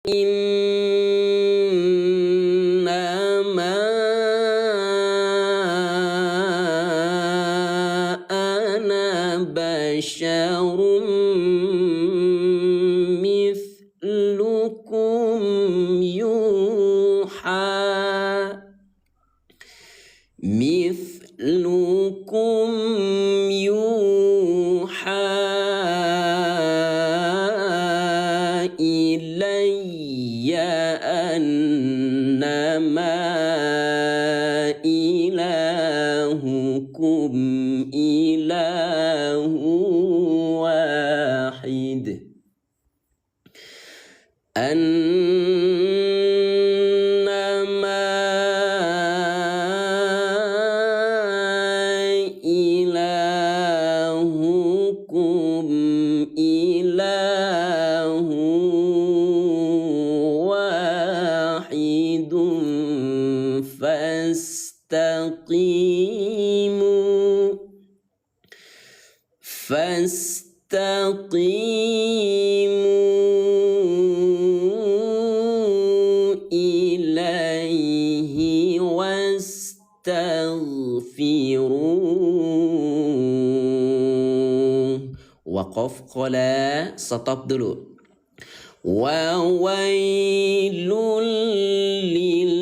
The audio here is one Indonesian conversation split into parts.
Innama ana basyarum mithlukum yuha ilayya annama ilahukum ilahu wahid annama ilahukum ilahu wahidun fastaqimu ilaihi wastaghfiruh. Waqaf qala, stop dulu. Wa wailul lil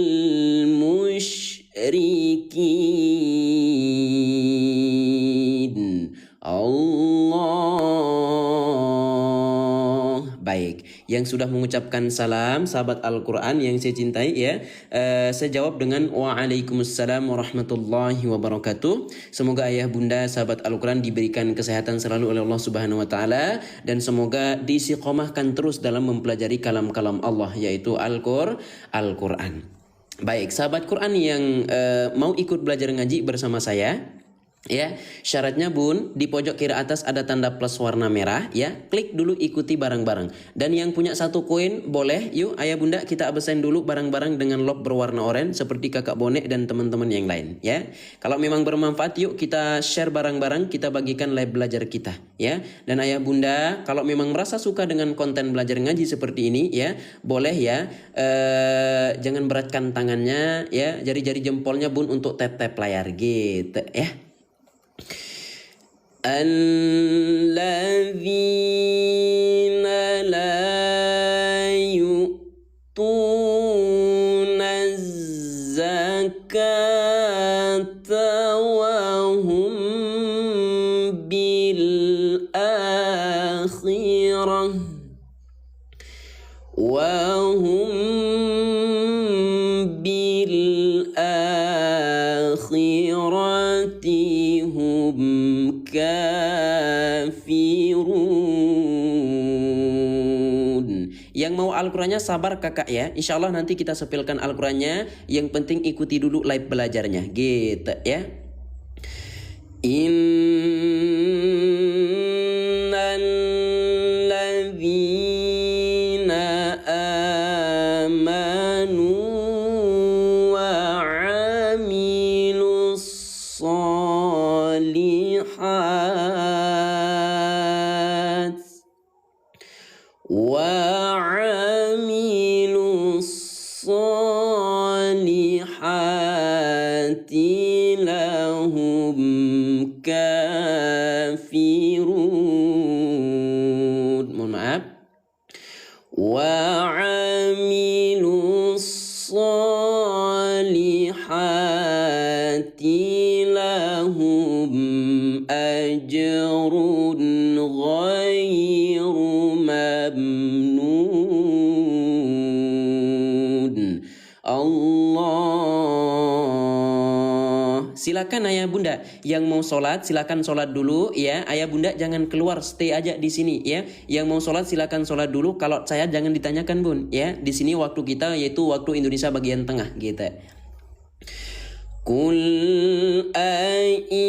musyrikin. Allah. Baik, yang sudah mengucapkan salam sahabat Al-Quran yang saya cintai ya, saya jawab dengan waalaikumsalam warahmatullahi wabarakatuh. Semoga ayah bunda sahabat Al-Quran diberikan kesehatan selalu oleh Allah Subhanahu wa taala, dan semoga diistiqomahkan terus dalam mempelajari kalam-kalam Allah, yaitu Al-Quran. Baik, sahabat Quran yang mau ikut belajar ngaji bersama saya, ya, syaratnya bun, di pojok kiri atas ada tanda plus warna merah ya, klik dulu ikuti bareng-bareng. Dan yang punya satu koin boleh, yuk ayah bunda kita absen dulu bareng-bareng dengan lock berwarna oranye seperti kakak bonek dan teman-teman yang lain ya. Kalau memang bermanfaat yuk kita share bareng-bareng, kita bagikan live belajar kita ya. Dan ayah bunda kalau memang merasa suka dengan konten belajar ngaji seperti ini ya, boleh ya, jangan beratkan tangannya ya, jari-jari jempolnya bun untuk tap-tap layar gitu ya. Alladzina la yu'tuna zakata wa hum bil akhirah hum kafirun. Yang mau Al-Qurannya sabar kakak ya, insya Allah nanti kita sepilkan Al-Qurannya, yang penting ikuti dulu live belajarnya gitu ya. Innal ladzina amanu wa amilus solihat lahum kafirun. Mohon maaf. Wa amilus solihati lahum ajrun ghairu mamnun. Allah. Silakan ayah bunda yang mau sholat silakan sholat dulu ya. Ayah bunda jangan keluar, stay aja di sini ya. Yang mau sholat silakan sholat dulu. Kalau saya jangan ditanyakan bun ya. Di sini waktu kita yaitu waktu Indonesia bagian tengah gitu. Qul a'innakum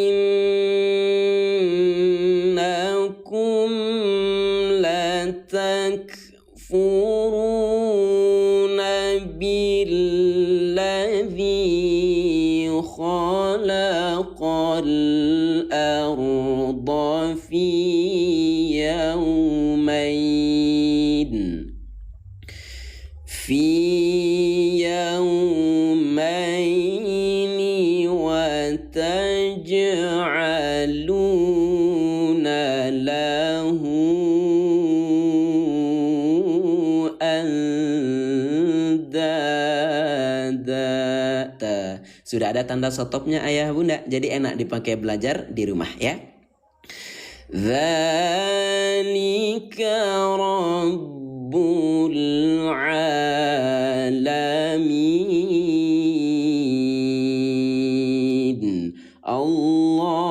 latakfuruna billadhi khalaqal arda fi yawmayn في يومين وتجعلون له أندادا. Sudah ada tanda stopnya ayah bunda, jadi enak dipakai belajar di rumah ya. Dzalika Rabbul Alamin. Allah.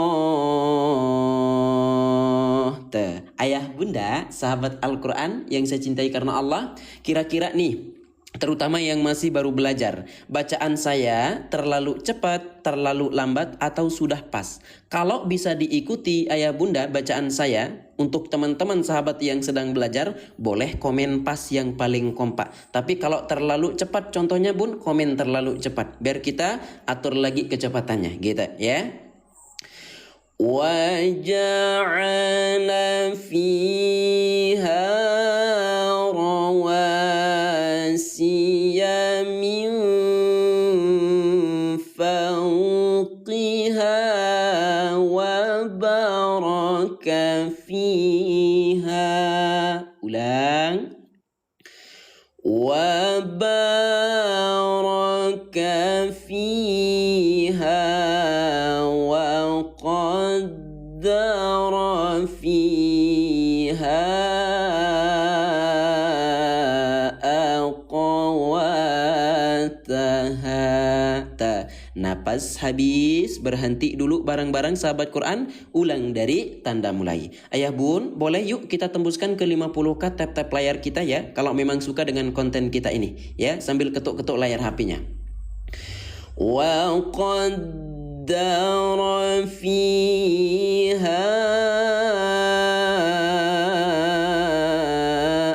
Ayah bunda, sahabat Al-Quran yang saya cintai karena Allah, kira-kira nih, terutama yang masih baru belajar, bacaan saya terlalu cepat, terlalu lambat, atau sudah pas? Kalau bisa diikuti ayah bunda bacaan saya, untuk teman-teman sahabat yang sedang belajar, boleh komen pas yang paling kompak. Tapi kalau terlalu cepat, contohnya bun, komen terlalu cepat. Biar kita atur lagi kecepatannya, gitu ya. وَجَعَلَ فِيهَا رواسي من فوقها وبارك فيها. Ulang. وبارك فيها وقدر فيها Napas habis, berhenti dulu bareng-bareng sahabat Quran, ulang dari tanda mulai. Ayah bun, boleh yuk kita tembuskan ke 50k tap-tap layar kita ya, kalau memang suka dengan konten kita ini ya, sambil ketuk-ketuk layar HP-nya. Wa qaddara fiha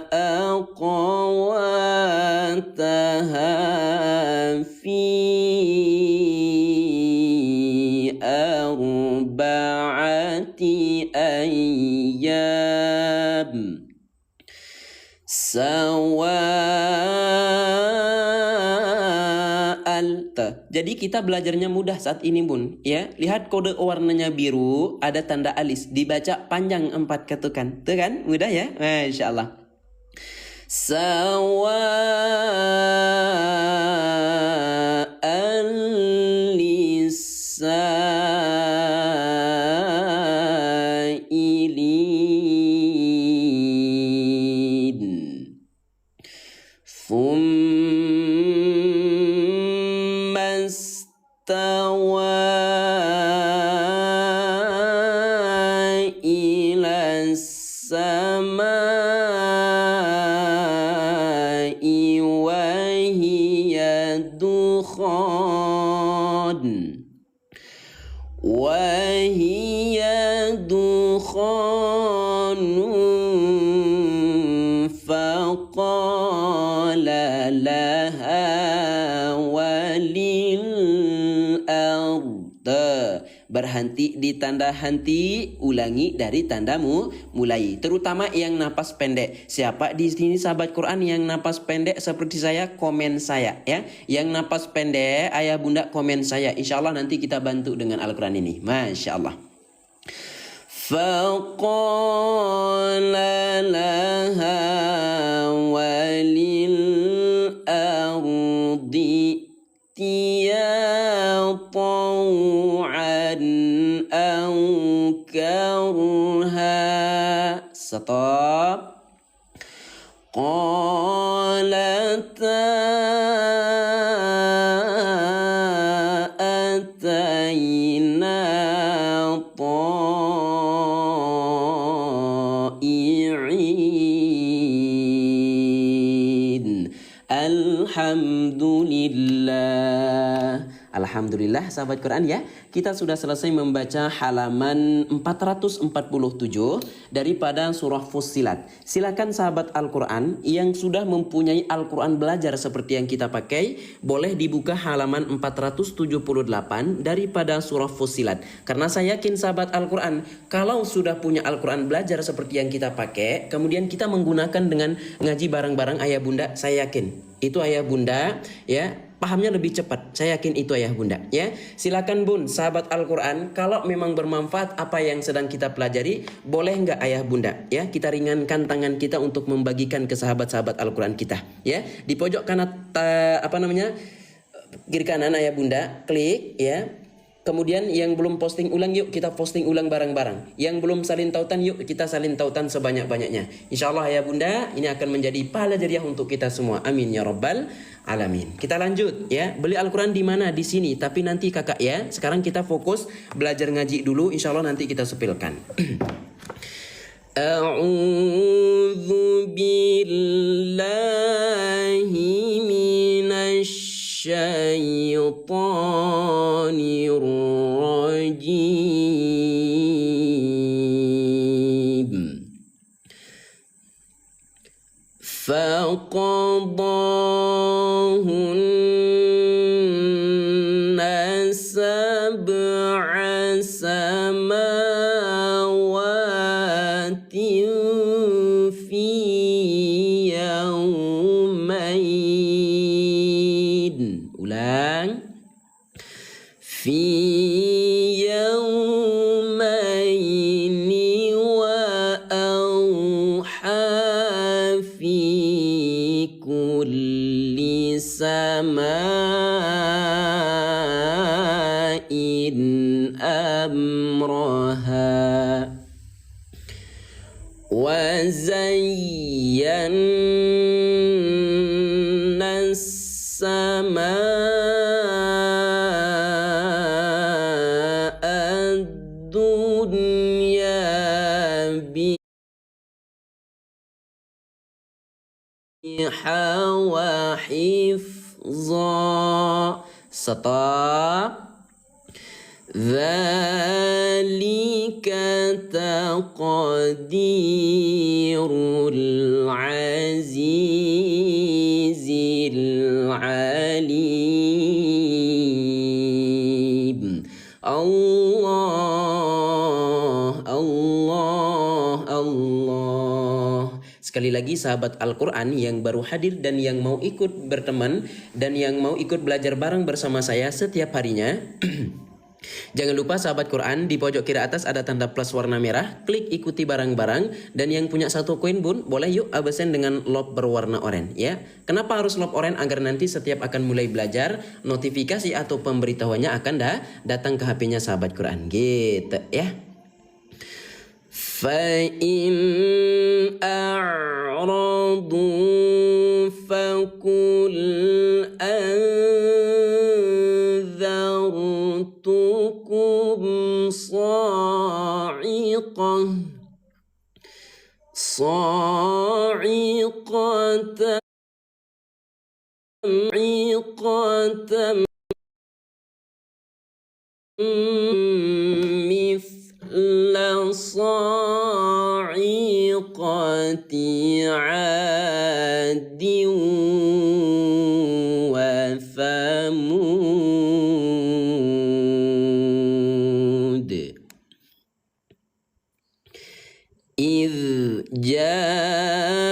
aqwataha fi ayyam sawa'al. Jadi kita belajarnya mudah saat ini bun ya. Lihat kode warnanya biru, ada tanda alis, dibaca panjang 4 ketukan. Tuh kan, mudah ya, Masya Allah. Sawa'al lisailin. Thumma istawa ila samai wa hiya dukhan faqala laha walil ard. Berhenti di tanda henti, ulangi dari tandamu mulai. Terutama yang napas pendek. Siapa di sini sahabat Quran yang napas pendek seperti saya, komen saya ya. Yang napas pendek, ayah bunda komen saya. Insya Allah nanti kita bantu dengan Al-Quran ini. Masya Allah. Faqala laha walil ardi tiya taw'an aw karha. Stop. Qalata atayna ta'i'in. Alhamdulillah. Alhamdulillah sahabat Quran ya, kita sudah selesai membaca halaman 447 daripada surah Fussilat. Silakan sahabat Al-Quran yang sudah mempunyai Al-Quran belajar seperti yang kita pakai, boleh dibuka halaman 478 daripada surah Fussilat. Karena saya yakin sahabat Al-Quran, kalau sudah punya Al-Quran belajar seperti yang kita pakai, kemudian kita menggunakan dengan ngaji bareng-bareng ayah bunda, saya yakin itu ayah bunda ya pahamnya lebih cepat. Saya yakin itu ayah bunda ya. Silakan bun sahabat Al-Quran, kalau memang bermanfaat apa yang sedang kita pelajari, boleh nggak ayah bunda ya kita ringankan tangan kita untuk membagikan ke sahabat-sahabat Al-Quran kita ya. Di pojok kanan kiri kanan ayah bunda klik ya. Kemudian yang belum posting ulang, yuk kita posting ulang bareng-bareng. Yang belum salin tautan, yuk kita salin tautan sebanyak-banyaknya. Insya Allah ya bunda, ini akan menjadi pahala jariah untuk kita semua. Amin ya rabbal alamin. Kita lanjut ya. Beli Al-Quran di mana? Di sini. Tapi nanti kakak ya. Sekarang kita fokus belajar ngaji dulu. Insya Allah nanti kita sepilkan. A'udzu billahi minasy syaitanir rajim. Faqadahunna sab'a samawatin fi yawmain. Ulang. Fi yawmaini wa awha fi kulli sama'in amraha wa zayyana wa hifza. Stop. Dzalika taqdirul azizil alim. Allah, Allah, Allah. Sekali lagi sahabat Al-Quran yang baru hadir dan yang mau ikut berteman dan yang mau ikut belajar bareng bersama saya setiap harinya. Jangan lupa sahabat Quran, di pojok kiri atas ada tanda plus warna merah, klik ikuti barang-barang. Dan yang punya satu koin bun, boleh yuk absen dengan lob berwarna oranye ya. Kenapa harus lob oranye? Agar nanti setiap akan mulai belajar, notifikasi atau pemberitahuannya akan datang ke HP-nya sahabat Quran gitu ya. فَإِنْ أَعْرَضُوا فَقُلْ أَنذَرْتُكُمْ صَاعِقَةً مثل صاعقة عاد وثمود إذ جاء.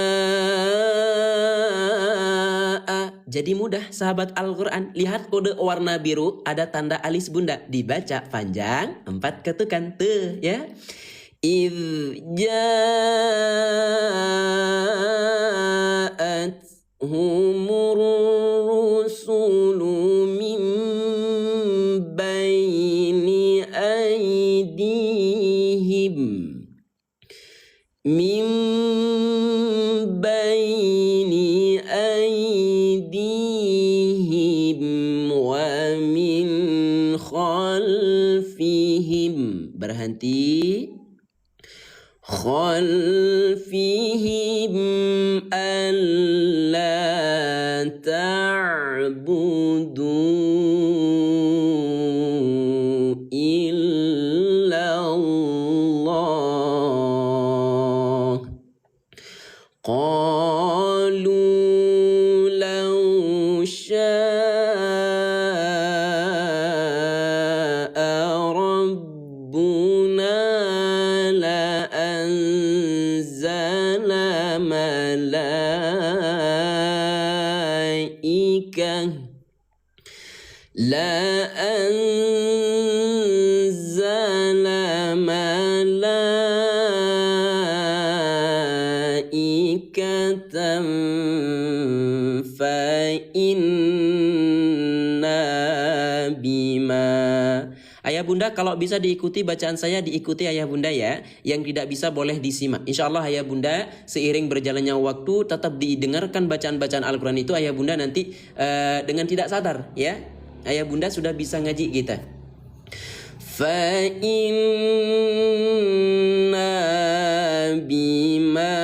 Jadi mudah sahabat Al-Quran. Lihat kode warna biru, ada tanda alis bunda. Dibaca panjang 4 ketukan tuh ya. إذ جاءتهم الرسل من بين أيديهم ومن خلفهم. Berhenti. خلفهم ألا تعبدوا la anzala malaikatan fa inna bima. Ayah bunda kalau bisa diikuti bacaan saya, diikuti ayah bunda ya. Yang tidak bisa boleh disimak. Insya Allah ayah bunda seiring berjalannya waktu tetap didengarkan bacaan-bacaan Al-Quran itu ayah bunda nanti dengan tidak sadar ya. Ayah bunda sudah bisa ngaji kita. Fa inna bima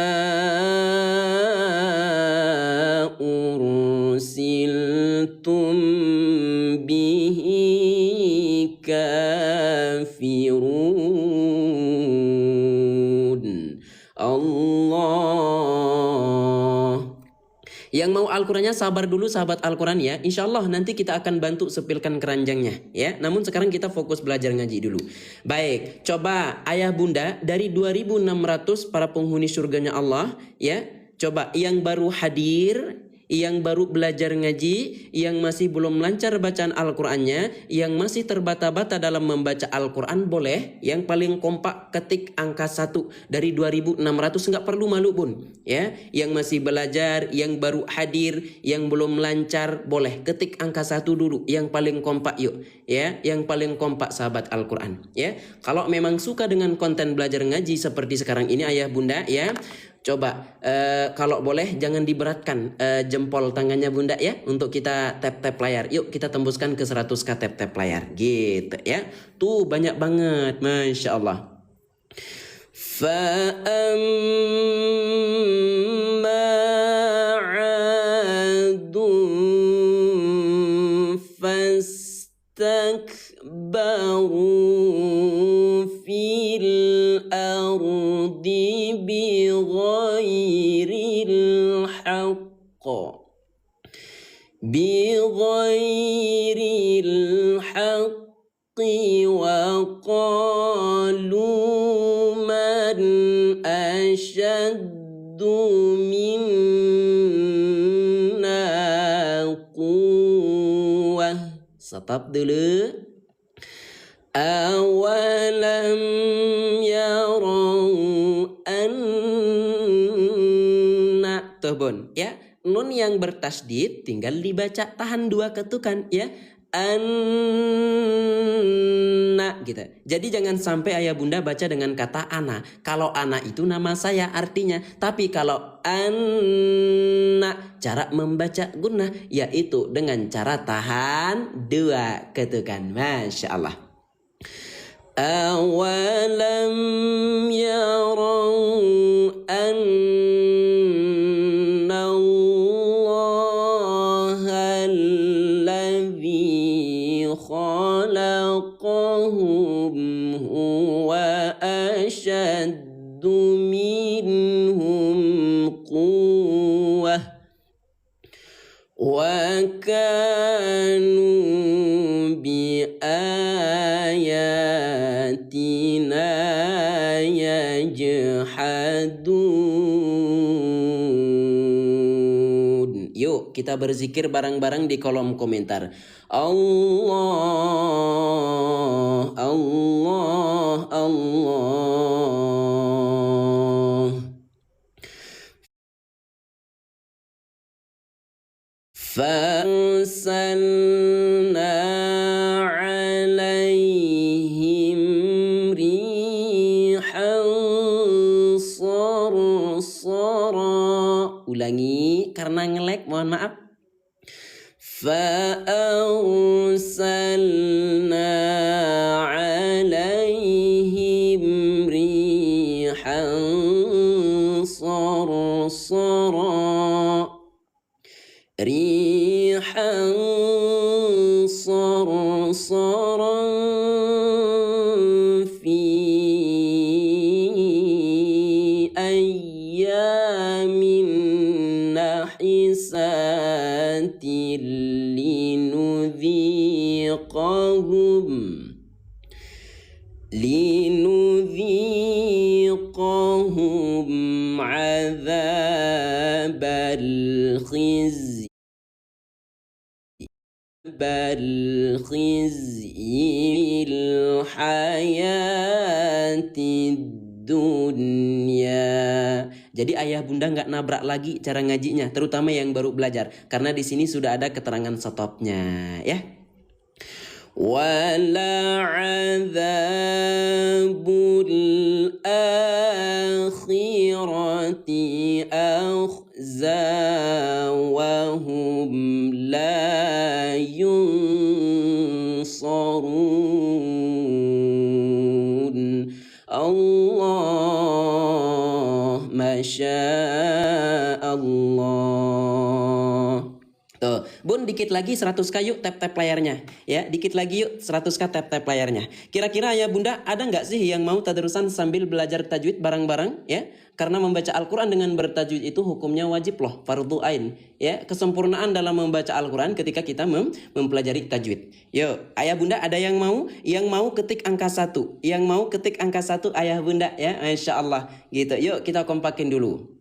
ursiltum bihi kafirun. Allah. Yang mau Al-Qurannya sabar dulu sahabat Al-Quran ya. Insya Allah nanti kita akan bantu sepilkan keranjangnya ya. Namun sekarang kita fokus belajar ngaji dulu. Baik, coba ayah bunda dari 2.600 para penghuni surganya Allah ya. Coba yang baru hadir, yang baru belajar ngaji, yang masih belum lancar bacaan Al-Qur'annya, yang masih terbata-bata dalam membaca Al-Qur'an boleh, yang paling kompak ketik angka 1 dari 2.600, nggak perlu malu pun ya. Yang masih belajar, yang baru hadir, yang belum lancar boleh ketik angka 1 dulu, yang paling kompak yuk ya, yang paling kompak sahabat Al-Qur'an ya. Kalau memang suka dengan konten belajar ngaji seperti sekarang ini ayah bunda ya, coba kalau boleh jangan diberatkan jempol tangannya bunda ya, untuk kita tap-tap layar. Yuk kita tembuskan ke 100k tap-tap layar gitu ya. Tuh banyak banget, Masya Allah. Fa'amma 'adun fastakbaru fil ardi bighairil haqqi wa qalu man ashaddu minna quwwah. Stop dulu. Awalam yarau anna, tobon ya, nun yang bertasdid tinggal dibaca tahan 2 ketukan ya, anna gitu. Jadi jangan sampai ayah bunda baca dengan kata ana. Kalau ana itu nama saya artinya, tapi kalau anna cara membaca gunnah yaitu dengan cara tahan 2 ketukan. Masya Allah. Awalam yarau anna Allaha alladhi khalaqahum huwa ashaddu minhum quwwah wa kanu bi ayatina yajhadun. Yuk kita berzikir bareng-bareng di kolom komentar. Allah, Allah, Allah. Farsalna alaihim rihan sarsara. Ulangi karena ngelek, mohon maaf. Fa'arsalna alaihim rihan sarsara. Rihan sarsaran fi ayyamin nahisatin linudhiqahum azabal khizy bal khizyil hayatid dunya. Jadi ayah bunda nggak nabrak lagi cara ngajinya, terutama yang baru belajar, karena di sini sudah ada keterangan stopnya, ya. Wala adzabul akhirati akhza wa hum la yunsarun. Allah masya Allah. Tuh, Bun, dikit lagi 100 kayu tap-tap layarnya, ya. Dikit lagi yuk 100k tap-tap layarnya. Kira-kira ayah bunda ada nggak sih yang mau tadarusan sambil belajar tajwid bareng-bareng, ya? Karena membaca Al-Quran dengan bertajwid itu hukumnya wajib loh, fardhu ain, ya. Kesempurnaan dalam membaca Al-Quran ketika kita mempelajari tajwid. Yuk, ayah bunda ada yang mau? Yang mau ketik angka 1, yang mau ketik angka 1 ayah bunda, ya. Insya Allah gitu. Yuk kita kompakin dulu.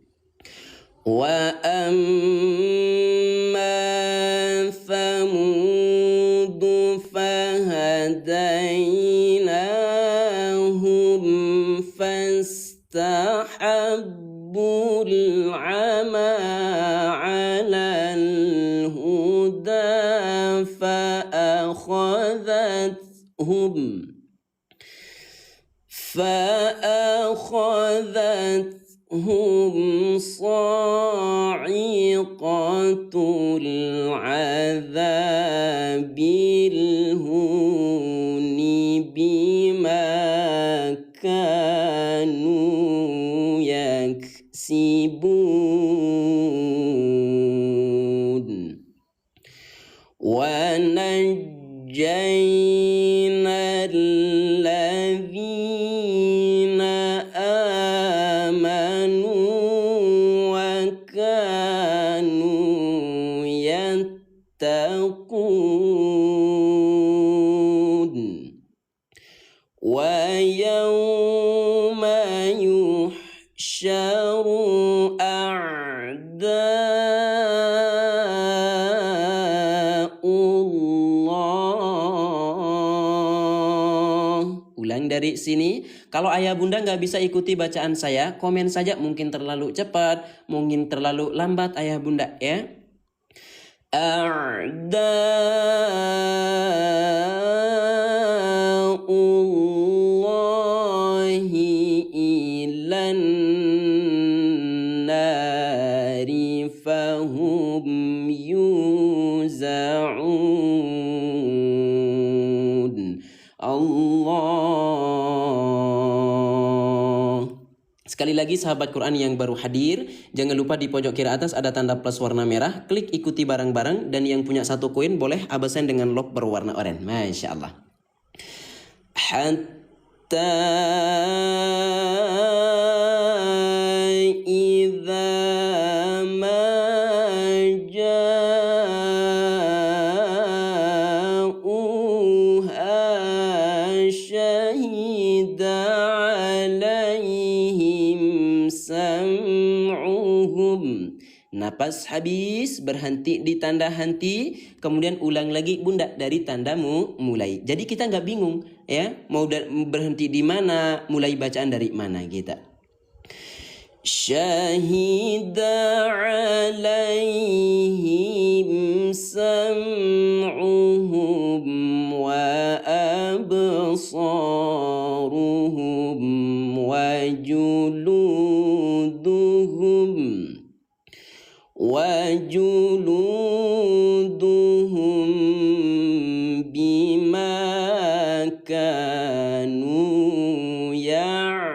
Wa amma thamudu fahadainahum fastahabbul ama ala al-huda فأخذتهم صاعقة العذاب الهون بما كانوا يكسبون ونجينا الذين آمنوا وكانوا يتقون ويوم يحشر أعداء الله. Ulang dari sini. Kalau ayah bunda nggak bisa ikuti bacaan saya, komen saja, mungkin terlalu cepat, mungkin terlalu lambat ayah bunda, ya. A'da'ullahi ilan nari fahum yuza'un. Allah. Sekali lagi sahabat Quran yang baru hadir, jangan lupa di pojok kiri atas ada tanda plus warna merah, klik ikuti bareng-bareng, dan yang punya 1 koin boleh absen dengan lock berwarna oranye. Masya Allah. Hatta idza ma syahida alaihim sam'uhum. Napas habis, berhenti di tanda henti, kemudian ulang lagi bunda dari tandamu mulai. Jadi kita nggak bingung, ya, mau berhenti di mana, mulai bacaan dari mana kita. Syahida alaihim sam'uhum wa absaruhum wa juluduhum bima kanu ya'malun.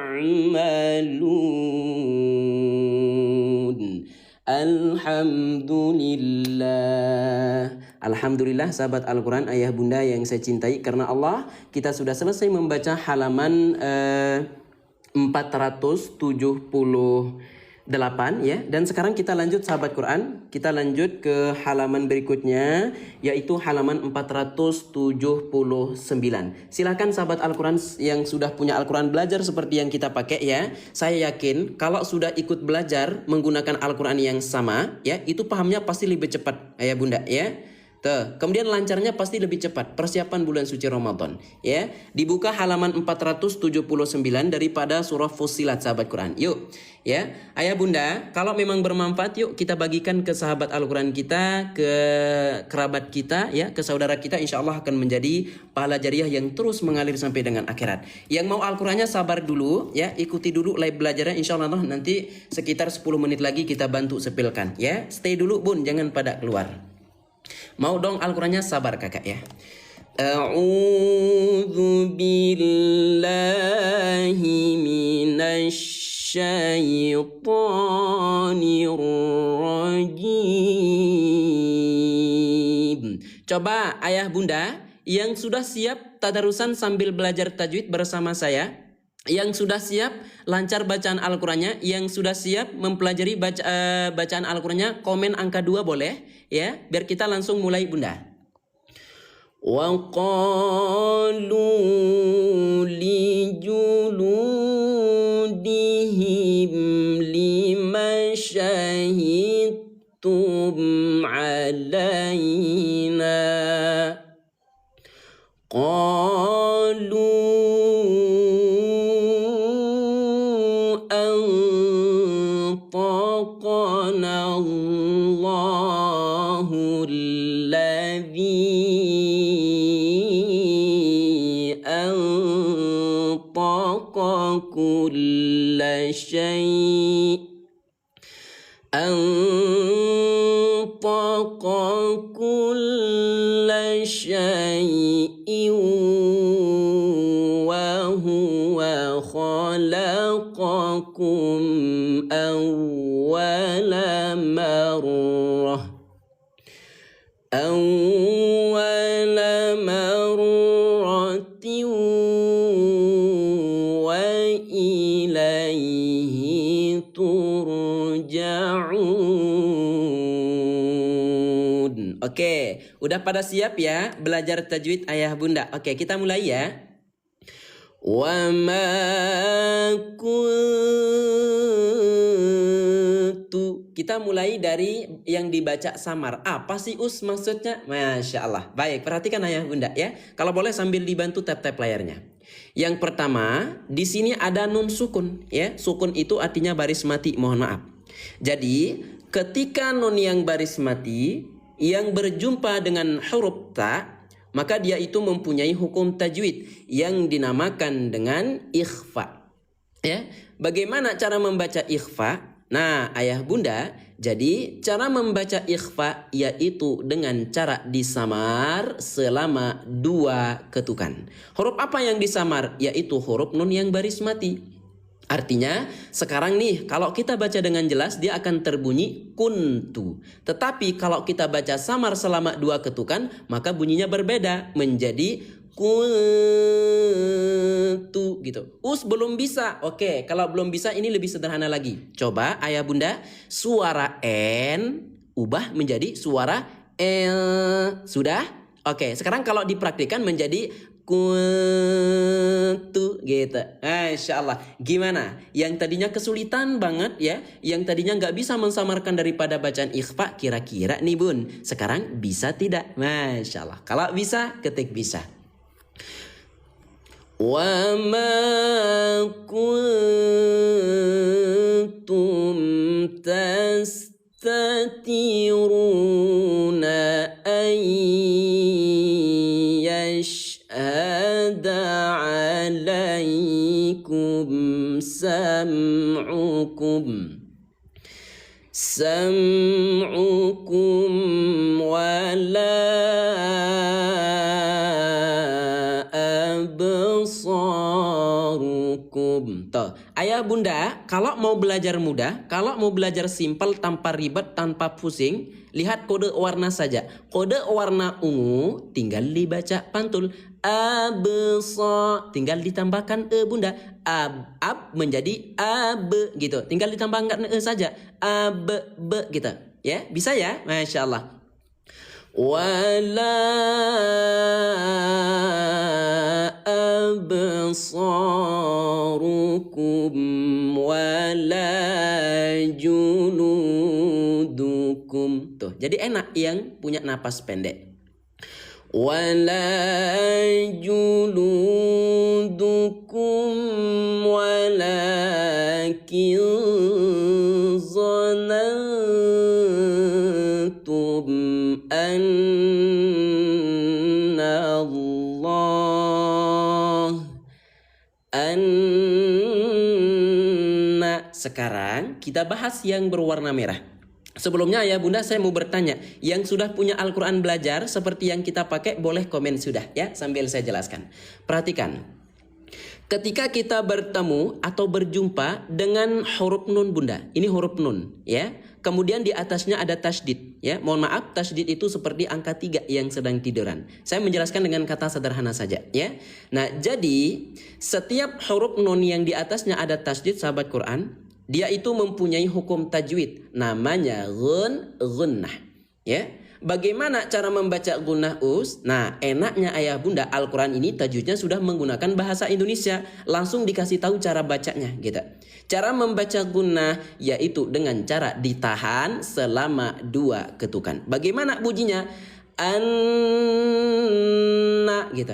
Alhamdulillah. Alhamdulillah sahabat Al-Quran ayah bunda yang saya cintai karena Allah, kita sudah selesai membaca halaman 478, ya. Dan sekarang kita lanjut sahabat Quran, kita lanjut ke halaman berikutnya, yaitu halaman 479. Silahkan sahabat Al-Quran yang sudah punya Al-Quran belajar seperti yang kita pakai, ya. Saya yakin kalau sudah ikut belajar menggunakan Al-Quran yang sama, ya, itu pahamnya pasti lebih cepat ayah bunda, ya. Tuh, kemudian lancarnya pasti lebih cepat. Persiapan bulan suci Ramadan, ya. Dibuka halaman 479 daripada surah Fussilat, sahabat Quran. Yuk, ya. Ayah Bunda, kalau memang bermanfaat, yuk kita bagikan ke sahabat Al-Quran kita, ke kerabat kita, ya, ke saudara kita. Insya Allah akan menjadi pahala jariah yang terus mengalir sampai dengan akhirat. Yang mau Al-Qurannya sabar dulu, ya. Ikuti dulu live belajarnya. Insya Allah nanti sekitar 10 menit lagi kita bantu sepilkan, ya. Stay dulu Bun, jangan pada keluar. Mau dong Al-Qurannya, sabar kakak ya. A'udzu billahi minasyaitonir rajim. Coba ayah bunda yang sudah siap tadarusan sambil belajar tajwid bersama saya, yang sudah siap lancar bacaan Al-Qurannya, yang sudah siap mempelajari bacaan Al-Qurannya, komen angka 2 boleh ya, biar kita langsung mulai bunda. Wa qalu li juludihim lima syahidtum alaina qalu antaqana Allahul ladzi antaqa kulla syai' antaqa kulla syai'in wa huwa khalaqakum awwala marrah wa ilaihi turja'un. Oke, udah pada siap ya belajar tajwid ayah bunda? Oke, kita mulai ya. Wa ma kuntu. Kita mulai dari yang dibaca samar. Apa sih Us maksudnya? Masya Allah. Baik, perhatikan ayah bunda ya. Kalau boleh sambil dibantu tap-tap layarnya. Yang pertama, di sini ada nun sukun ya. Sukun itu artinya baris mati, mohon maaf. Jadi, ketika nun yang baris mati yang berjumpa dengan huruf ta, maka dia itu mempunyai hukum tajwid yang dinamakan dengan ikhfa. Ya, bagaimana cara membaca ikhfa? Nah, ayah bunda, jadi cara membaca ikhfa yaitu dengan cara disamar selama 2 ketukan. Huruf apa yang disamar? Yaitu huruf nun yang baris mati. Artinya sekarang nih kalau kita baca dengan jelas dia akan terbunyi kuntu. Tetapi kalau kita baca samar selama 2 ketukan maka bunyinya berbeda menjadi kuntu gitu. Us belum bisa. Oke, kalau belum bisa ini lebih sederhana lagi. Coba ayah bunda suara N ubah menjadi suara L. Sudah? Oke, sekarang kalau dipraktikkan menjadi kuntu gitu. Masya Allah. Gimana? Yang tadinya kesulitan banget ya, yang tadinya nggak bisa mensamarkan daripada bacaan ikhfa, kira-kira nih bun, sekarang bisa tidak? Masya Allah. Kalau bisa, ketik bisa. Wa ma kuntum tastatiruna ada alaikum sam'ukum wala absarukum. Tuh, ayah bunda, kalau mau belajar mudah, kalau mau belajar simpel tanpa ribet, tanpa pusing, lihat kode warna saja. Kode warna ungu tinggal dibaca pantul. Absa tinggal ditambahkan bunda. Ab menjadi ab gitu. Tinggal ditambahkan saja. Ab gitu. Ya, bisa ya? Masya Allah. Wala absarukum wala juludukum. Tuh, jadi enak yang punya napas pendek. ولا جلودكم ولكن ظننتم أن Sekarang kita bahas yang berwarna merah. Sebelumnya ya Bunda, saya mau bertanya, yang sudah punya Al-Quran belajar seperti yang kita pakai boleh komen sudah ya, sambil saya jelaskan. Perhatikan, ketika kita bertemu atau berjumpa dengan huruf nun Bunda, ini huruf nun ya, kemudian di atasnya ada tasydid ya. Mohon maaf, tasydid itu seperti angka 3 yang sedang tiduran. Saya menjelaskan dengan kata sederhana saja ya. Nah, jadi setiap huruf nun yang di atasnya ada tasydid sahabat Quran, dia itu mempunyai hukum tajwid, namanya gunnah ya. Bagaimana cara membaca gunnah us? Nah, enaknya ayah bunda, Al-Quran ini tajwidnya sudah menggunakan bahasa Indonesia, langsung dikasih tahu cara bacanya gitu. Cara membaca gunnah yaitu dengan cara ditahan selama 2 ketukan. Bagaimana bunyinya? Anna gitu.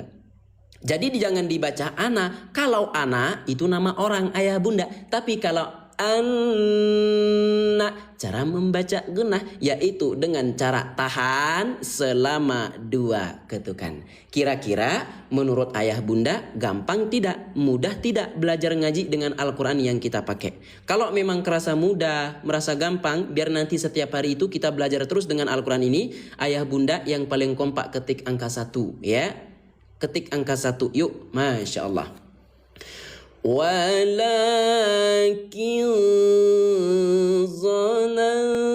Jadi jangan dibaca ana. Kalau ana itu nama orang ayah bunda, tapi kalau anna, cara membaca gunnah yaitu dengan cara tahan selama 2 ketukan. Kira-kira menurut ayah bunda gampang tidak? Mudah tidak belajar ngaji dengan Al-Quran yang kita pakai? Kalau memang kerasa mudah, merasa gampang, biar nanti setiap hari itu kita belajar terus dengan Al-Quran ini. Ayah bunda yang paling kompak ketik angka 1 ya. Ketik angka 1 yuk, Masya Allah. Walakin zanantum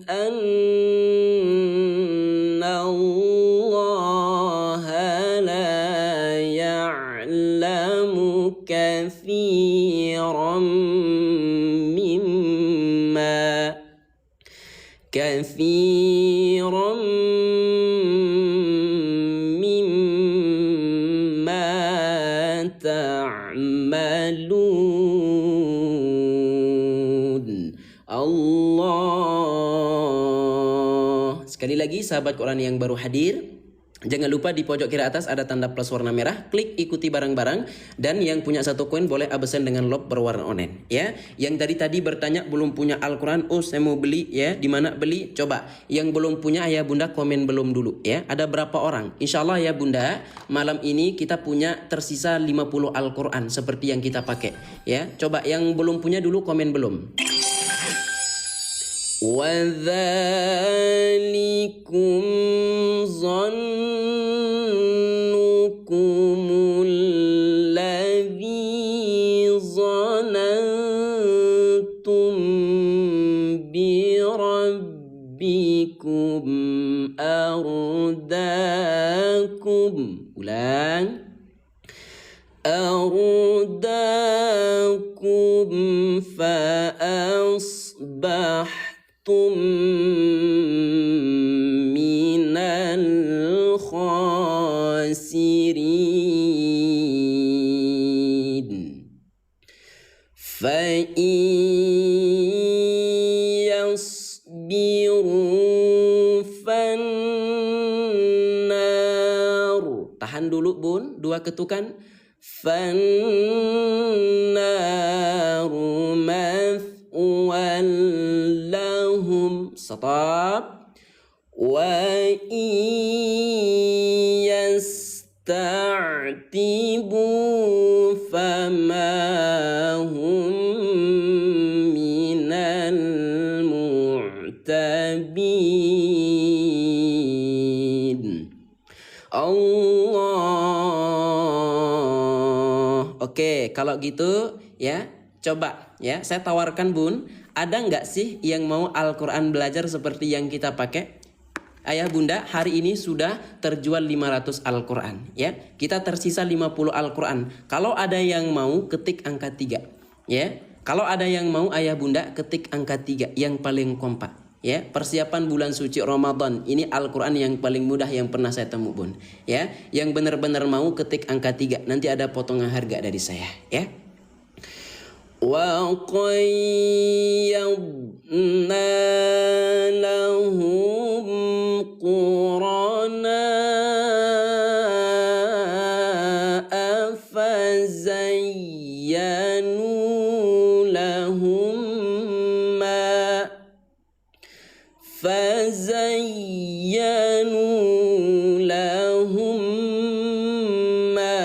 anna Allah la ya'lamu kathiran mimma ta'malun. Allah. Sekali lagi sahabat Quran yang baru hadir, jangan lupa di pojok kiri atas ada tanda plus warna merah, klik ikuti bareng-bareng, dan yang punya 1 koin boleh absen dengan lob berwarna oranye ya. Yang tadi bertanya belum punya Al-Quran, oh saya mau beli ya, di mana beli? Coba yang belum punya ayah bunda komen belum dulu ya. Ada berapa orang? Insya Allah ya bunda, malam ini kita punya tersisa 50 Al-Quran seperti yang kita pakai ya. Coba yang belum punya dulu komen belum. وَذَلِكُمْ ظَنُّكُمُ الَّذِي ظَنَنْتُمْ بِرَبِّكُمْ أَرْدَاكُمْ. Ulang. أَرْدَاكُمْ فَأَصْبَحْتُمْ minal khasirin. Fa yasbiru fannar. Tahan dulu bun, 2 ketukan. Fannaru mathwal lahum. Stop. Wa yasta'tibu fama hum minal mu'tabin. Allah. Oke, kalau gitu ya, coba ya, saya tawarkan bun, ada nggak sih yang mau Al-Quran belajar seperti yang kita pakai? Ayah bunda, hari ini sudah terjual 500 Al-Quran ya. Kita tersisa 50 Al-Quran. Kalau ada yang mau, ketik angka 3 ya. Kalau ada yang mau ayah bunda, ketik angka 3 yang paling kompak ya. Persiapan bulan suci Ramadan ini Al-Quran yang paling mudah yang pernah saya temu bun ya. Yang benar-benar mau ketik angka 3, nanti ada potongan harga dari saya ya. وَقَيَّضْنَا لَهُمْ فزينوا لهم ما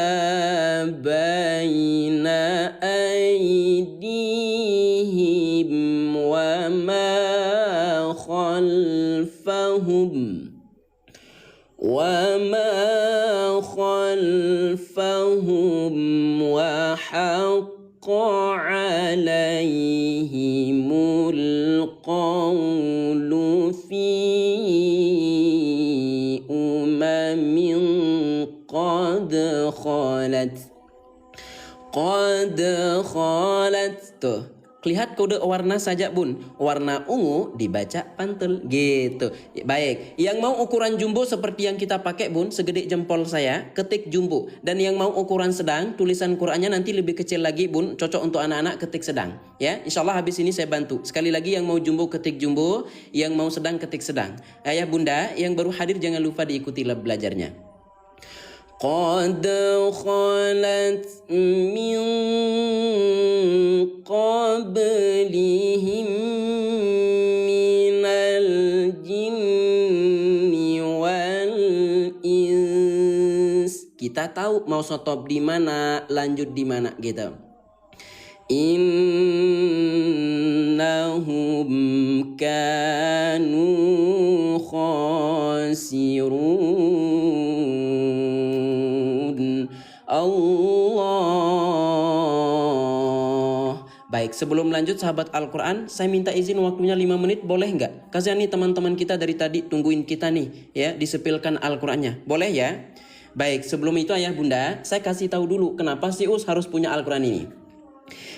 بين أيديهم وما خلفهم وحق عليهم القول في قد خالت. Tuh, lihat kode warna saja bun, warna ungu dibaca pantul gitu. Baik, yang mau ukuran jumbo seperti yang kita pakai bun, segede jempol saya, ketik jumbo. Dan yang mau ukuran sedang, tulisan Qur'annya nanti lebih kecil lagi bun, cocok untuk anak-anak, ketik sedang. Ya, insya Allah habis ini saya bantu. Sekali lagi yang mau jumbo ketik jumbo, yang mau sedang ketik sedang. Ayah bunda yang baru hadir jangan lupa diikuti belajarnya. قد خلت من قبلهم من الجن والإنس. Kita tahu mau stop di mana, lanjut di mana gitu. Innahum kanu khasirun. Allah. Baik, sebelum lanjut sahabat Al-Quran, saya minta izin waktunya 5 menit, boleh nggak? Kasihan nih teman-teman kita dari tadi tungguin kita nih, ya, disepilkan Al-Qurannya. Boleh ya? Baik, sebelum itu ayah bunda, saya kasih tahu dulu kenapa si Us harus punya Al-Quran ini.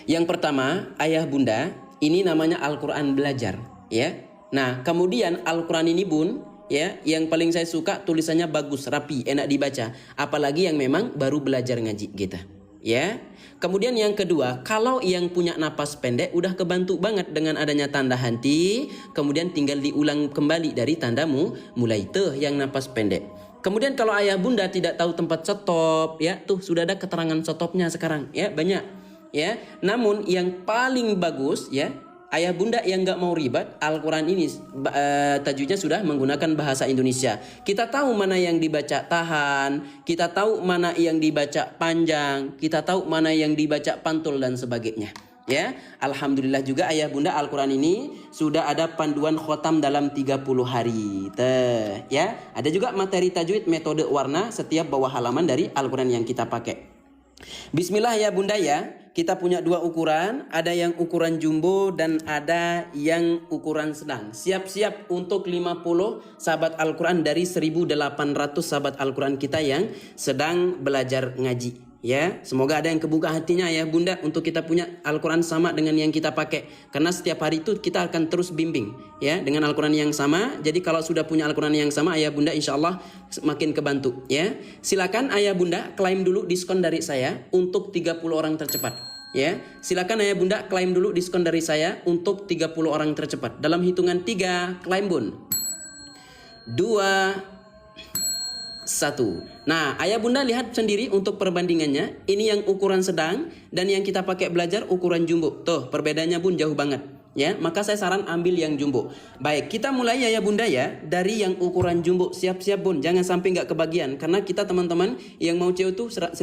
Yang pertama, ayah bunda, ini namanya Al-Quran belajar, ya. Nah, kemudian Al-Quran ini bun, ya, yang paling saya suka tulisannya bagus, rapi, enak dibaca. Apalagi yang memang baru belajar ngaji kita, ya. Kemudian yang kedua, kalau yang punya napas pendek udah kebantu banget dengan adanya tanda henti, kemudian tinggal diulang kembali dari tandamu mulai tuh yang napas pendek. Kemudian kalau ayah bunda tidak tahu tempat stop, ya, tuh sudah ada keterangan stopnya sekarang, ya, banyak, ya. Namun yang paling bagus, ya, ayah bunda yang nggak mau ribet, Al-Quran ini tajwidnya sudah menggunakan bahasa Indonesia. Kita tahu mana yang dibaca tahan, kita tahu mana yang dibaca panjang, kita tahu mana yang dibaca pantul dan sebagainya. Ya, alhamdulillah juga ayah bunda Al-Quran ini sudah ada panduan khotam dalam 30 hari. Ya, ada juga materi tajwid metode warna setiap bawah halaman dari Al-Quran yang kita pakai. Bismillah ya bunda ya, kita punya dua ukuran, ada yang ukuran jumbo dan ada yang ukuran sedang. Siap-siap untuk 50 sahabat Al-Quran dari 1800 sahabat Al-Quran kita yang sedang belajar ngaji. Ya, semoga ada yang kebuka hatinya ya bunda untuk kita punya Al-Quran sama dengan yang kita pakai. Karena setiap hari itu kita akan terus bimbing ya dengan Al-Quran yang sama. Jadi kalau sudah punya Al-Quran yang sama ayah bunda insya Allah makin kebantu ya. Silakan ayah bunda klaim dulu diskon dari saya untuk 30 orang tercepat. Ya, silakan ayah bunda klaim dulu diskon dari saya untuk 30 orang tercepat. Dalam hitungan 3, klaim bun. 2, 1. Nah, ayah bunda lihat sendiri untuk perbandingannya. Ini yang ukuran sedang dan yang kita pakai belajar ukuran jumbo. Tuh, perbedaannya bun jauh banget. Ya, maka saya saran ambil yang jumbo. Baik, kita mulai ya bunda ya dari yang ukuran jumbo. Siap-siap bun, jangan sampai nggak kebagian karena kita teman-teman yang mau CO itu 1.600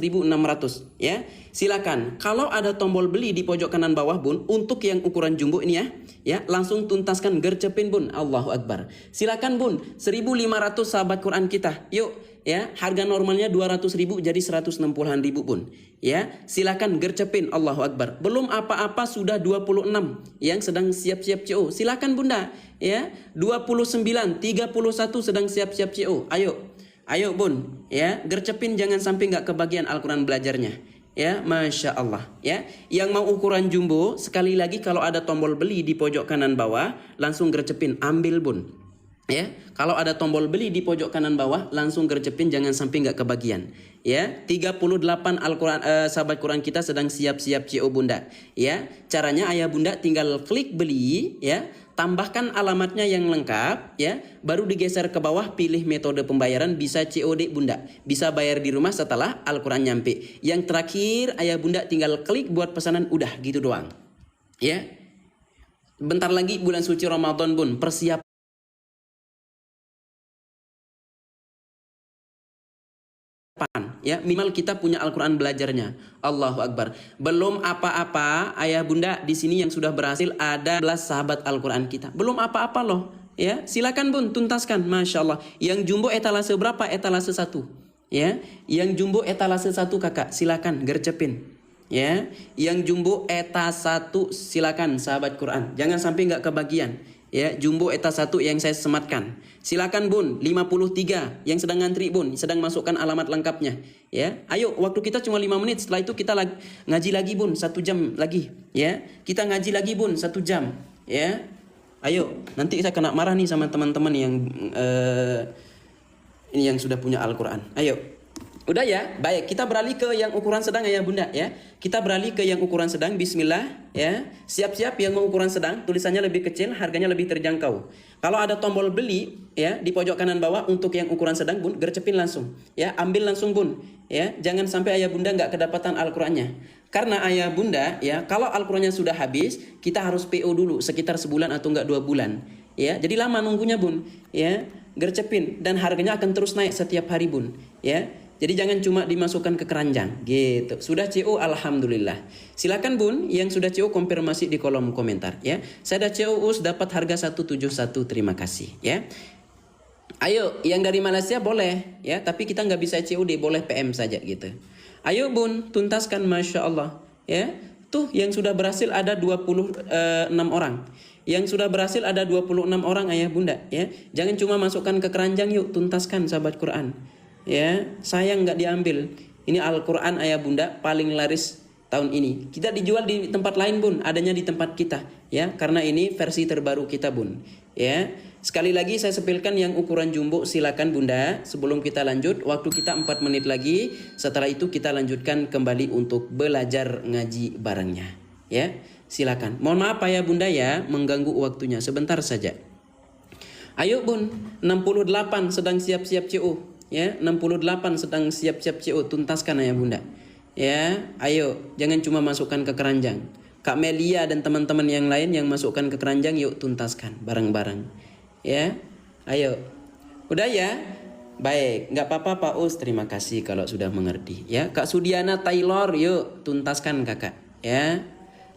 ya. Silakan. Kalau ada tombol beli di pojok kanan bawah bun untuk yang ukuran jumbo ini ya langsung tuntaskan gercepin bun. Allahu Akbar. Silakan bun, 1.500 sahabat Quran kita. Yuk. Ya, harga normalnya 200.000 jadi 160.000 pun. Ya, silakan gercepin. Allahu Akbar. Belum apa-apa sudah 26 yang sedang siap-siap CO. Silakan bunda. Ya, 29, 31 sedang siap-siap CO. Ayo. Ayo bun. Ya, gercepin jangan sampai nggak kebagian Al-Quran belajarnya. Ya, Masya Allah. Ya, yang mau ukuran jumbo sekali lagi kalau ada tombol beli di pojok kanan bawah langsung gercepin, ambil bun. Ya, kalau ada tombol beli di pojok kanan bawah langsung gercepin jangan sampai nggak kebagian. Ya, 38 Al-Quran sahabat Quran kita sedang siap-siap CO bunda. Ya, caranya ayah bunda tinggal klik beli ya, tambahkan alamatnya yang lengkap ya, baru digeser ke bawah pilih metode pembayaran bisa COD bunda. Bisa bayar di rumah setelah Al-Quran nyampe. Yang terakhir ayah bunda tinggal klik buat pesanan udah gitu doang. Ya. Bentar lagi bulan suci Ramadan bun, persiap depan, ya minimal kita punya Al-Quran belajarnya. Allahu Akbar. Belum apa-apa ayah bunda di sini yang sudah berhasil ada 11 sahabat Al-Quran kita. Belum apa-apa loh, ya silakan bun tuntaskan, masya Allah. Yang jumbo etalase berapa? Etalase 1, ya. Yang jumbo etalase 1 kakak, silakan gercepin, ya. Yang jumbo etas 1 silakan sahabat Quran, jangan sampai nggak kebagian. Ya, jumbo etas 1 yang saya sematkan. Silakan bun, 53 yang sedang ngantri bun, sedang masukkan alamat lengkapnya. Ya, ayo waktu kita cuma 5 menit. Setelah itu kita ngaji lagi bun, 1 jam lagi. Ya, kita ngaji lagi bun 1 jam. Ya, ayo. Nanti saya kena marah nih sama teman-teman yang ini yang sudah punya Al-Quran. Ayo. Udah ya, baik. Kita beralih ke yang ukuran sedang ya bunda ya. Kita beralih ke yang ukuran sedang. Bismillah ya. Siap-siap yang ukuran sedang. Tulisannya lebih kecil, harganya lebih terjangkau. Kalau ada tombol beli ya di pojok kanan bawah untuk yang ukuran sedang bun, gercepin langsung. Ya, ambil langsung bun. Ya, jangan sampai ayah bunda nggak kedapatan Al-Qurannya. Karena ayah bunda ya, kalau Al-Qurannya sudah habis, kita harus PO dulu sekitar sebulan atau enggak 2 bulan. Ya, jadi lama nunggunya bun. Ya, gercepin dan harganya akan terus naik setiap hari bun. Ya. Jadi jangan cuma dimasukkan ke keranjang gitu. Sudah CO alhamdulillah. Silakan bun yang sudah CO konfirmasi di kolom komentar ya. Saya sudah CO US dapat harga 171, terima kasih ya. Ayo yang dari Malaysia boleh ya, tapi kita nggak bisa COD, boleh PM saja gitu. Ayo bun tuntaskan, masya Allah ya. Tuh yang sudah berhasil ada 26 orang. Yang sudah berhasil ada 26 orang ayah bunda ya. Jangan cuma masukkan ke keranjang, yuk tuntaskan sahabat Quran. Ya, sayang nggak diambil. Ini Al-Quran ayah bunda paling laris tahun ini. Kita dijual di tempat lain bun, adanya di tempat kita ya, karena ini versi terbaru kita bun. Ya, sekali lagi saya sepilkan yang ukuran jumbo, silakan bunda. Sebelum kita lanjut, waktu kita 4 menit lagi. Setelah itu kita lanjutkan kembali untuk belajar ngaji barengnya. Ya, silakan. Mohon maaf ayah bunda ya, mengganggu waktunya sebentar saja. Ayo bun, 68 sedang siap-siap CO. Ya, 68 sedang siap-siap CO, tuntaskan ayah bunda. Ya, ayo jangan cuma masukkan ke keranjang. Kak Melia dan teman-teman yang lain yang masukkan ke keranjang, yuk tuntaskan bareng-bareng. Ya, ayo. Udah ya? Baik, nggak apa-apa Pak Us, terima kasih kalau sudah mengerti. Ya, Kak Sudiana Taylor, yuk tuntaskan kakak. Ya,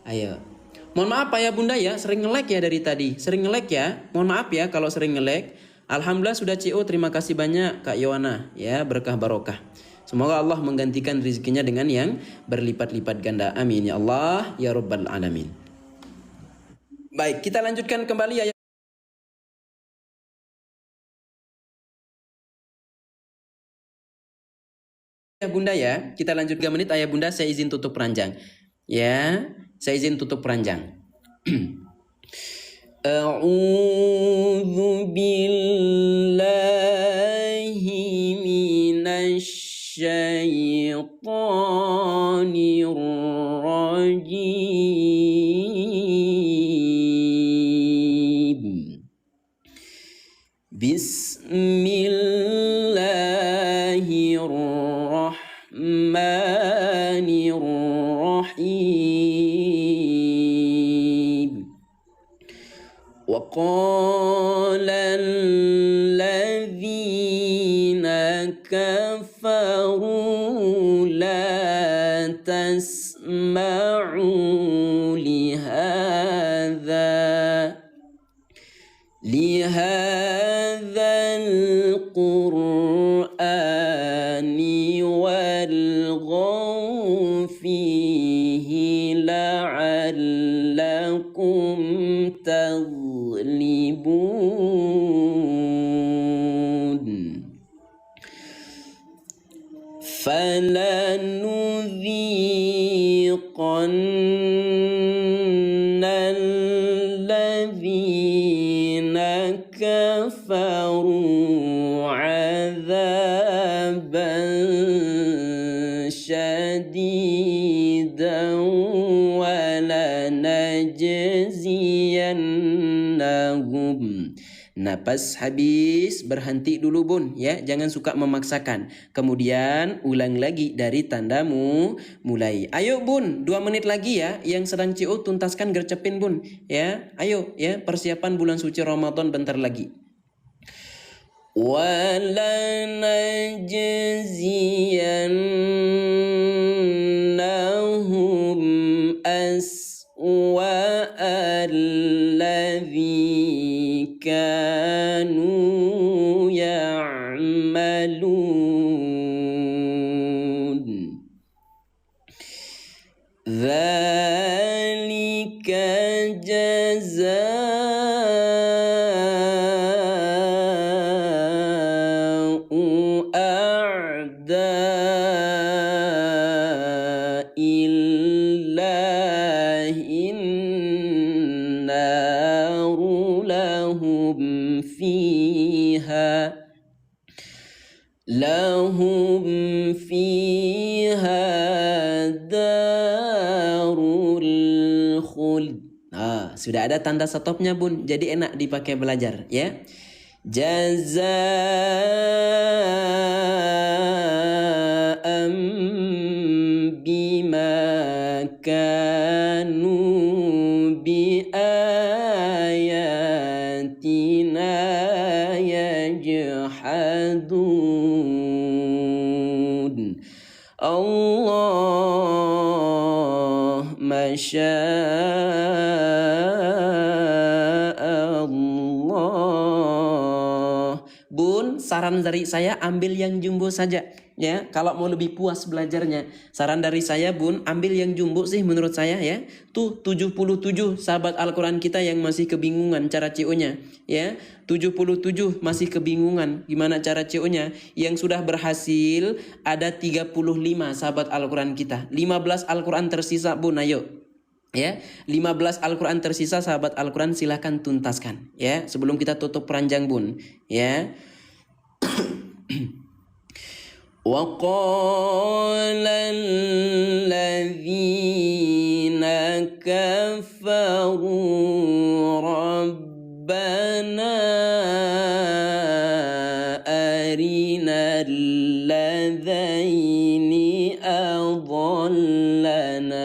ayo. Mohon maaf ayah bunda ya, sering nge-lag ya dari tadi. Sering nge-lag ya, mohon maaf ya kalau sering nge-lag. Alhamdulillah sudah CO, terima kasih banyak Kak Yowana ya, berkah barokah. Semoga Allah menggantikan rezekinya dengan yang berlipat-lipat ganda. Amin ya Allah ya Rabbal Alamin. Baik, kita lanjutkan kembali ya bunda ya. Kita lanjut 3 menit ayah bunda, saya izin tutup peranjang. Ya, saya izin tutup peranjang. A'udzu billahi minasy syaitonir rajim. Bismillahirrahmanirrahim. وقال الذين كفروا لا تسمعوا لهذا القرآن والغوا فيه لعلكم تغلبون فلنذيقن الذين كفروا عذابا شديدا ولنجزينهم. Napas habis, berhenti dulu bun ya, jangan suka memaksakan. Kemudian ulang lagi dari tandamu mulai. Ayo bun, 2 menit lagi ya. Yang sedang CO tuntaskan gercepin bun ya. Ayo ya, persiapan bulan suci Ramadan bentar lagi. ولنجزينهم أسوأ الذي كانوا يعملون ذلك جزاء أعداء الله النار لهم فيها darul khuld. Sudah ada tanda stopnya bun, jadi enak dipakai belajar ya. Jazaa'an bima kanu biayatina yajhadun. Allah masya Allah. Bun, saran dari saya ambil yang jumbo saja ya. Kalau mau lebih puas belajarnya, saran dari saya bun, ambil yang jumbo sih menurut saya ya. Tuh 77 sahabat Al-Quran kita yang masih kebingungan cara CO-nya ya. 77 masih kebingungan gimana cara CO-nya. Yang sudah berhasil ada 35 sahabat Al-Quran kita. 15 Al-Quran tersisa bun, ayo ya. 15 Al-Quran tersisa sahabat Al-Quran, silahkan tuntaskan ya sebelum kita tutup peranjang bun ya. Wa qala alladzina kafaru rabbana arina alladzaini adallana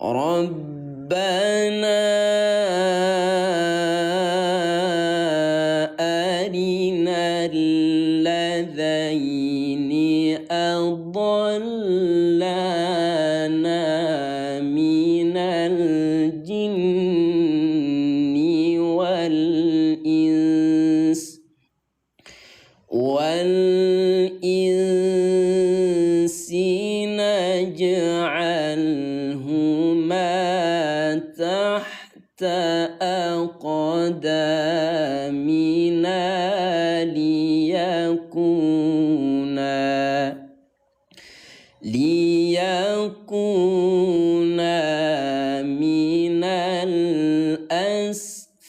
Rabbana arina alladzaini adallana minal jinni wal insi naj'alhuma tahta aqdamina liyakuna minal asfalin.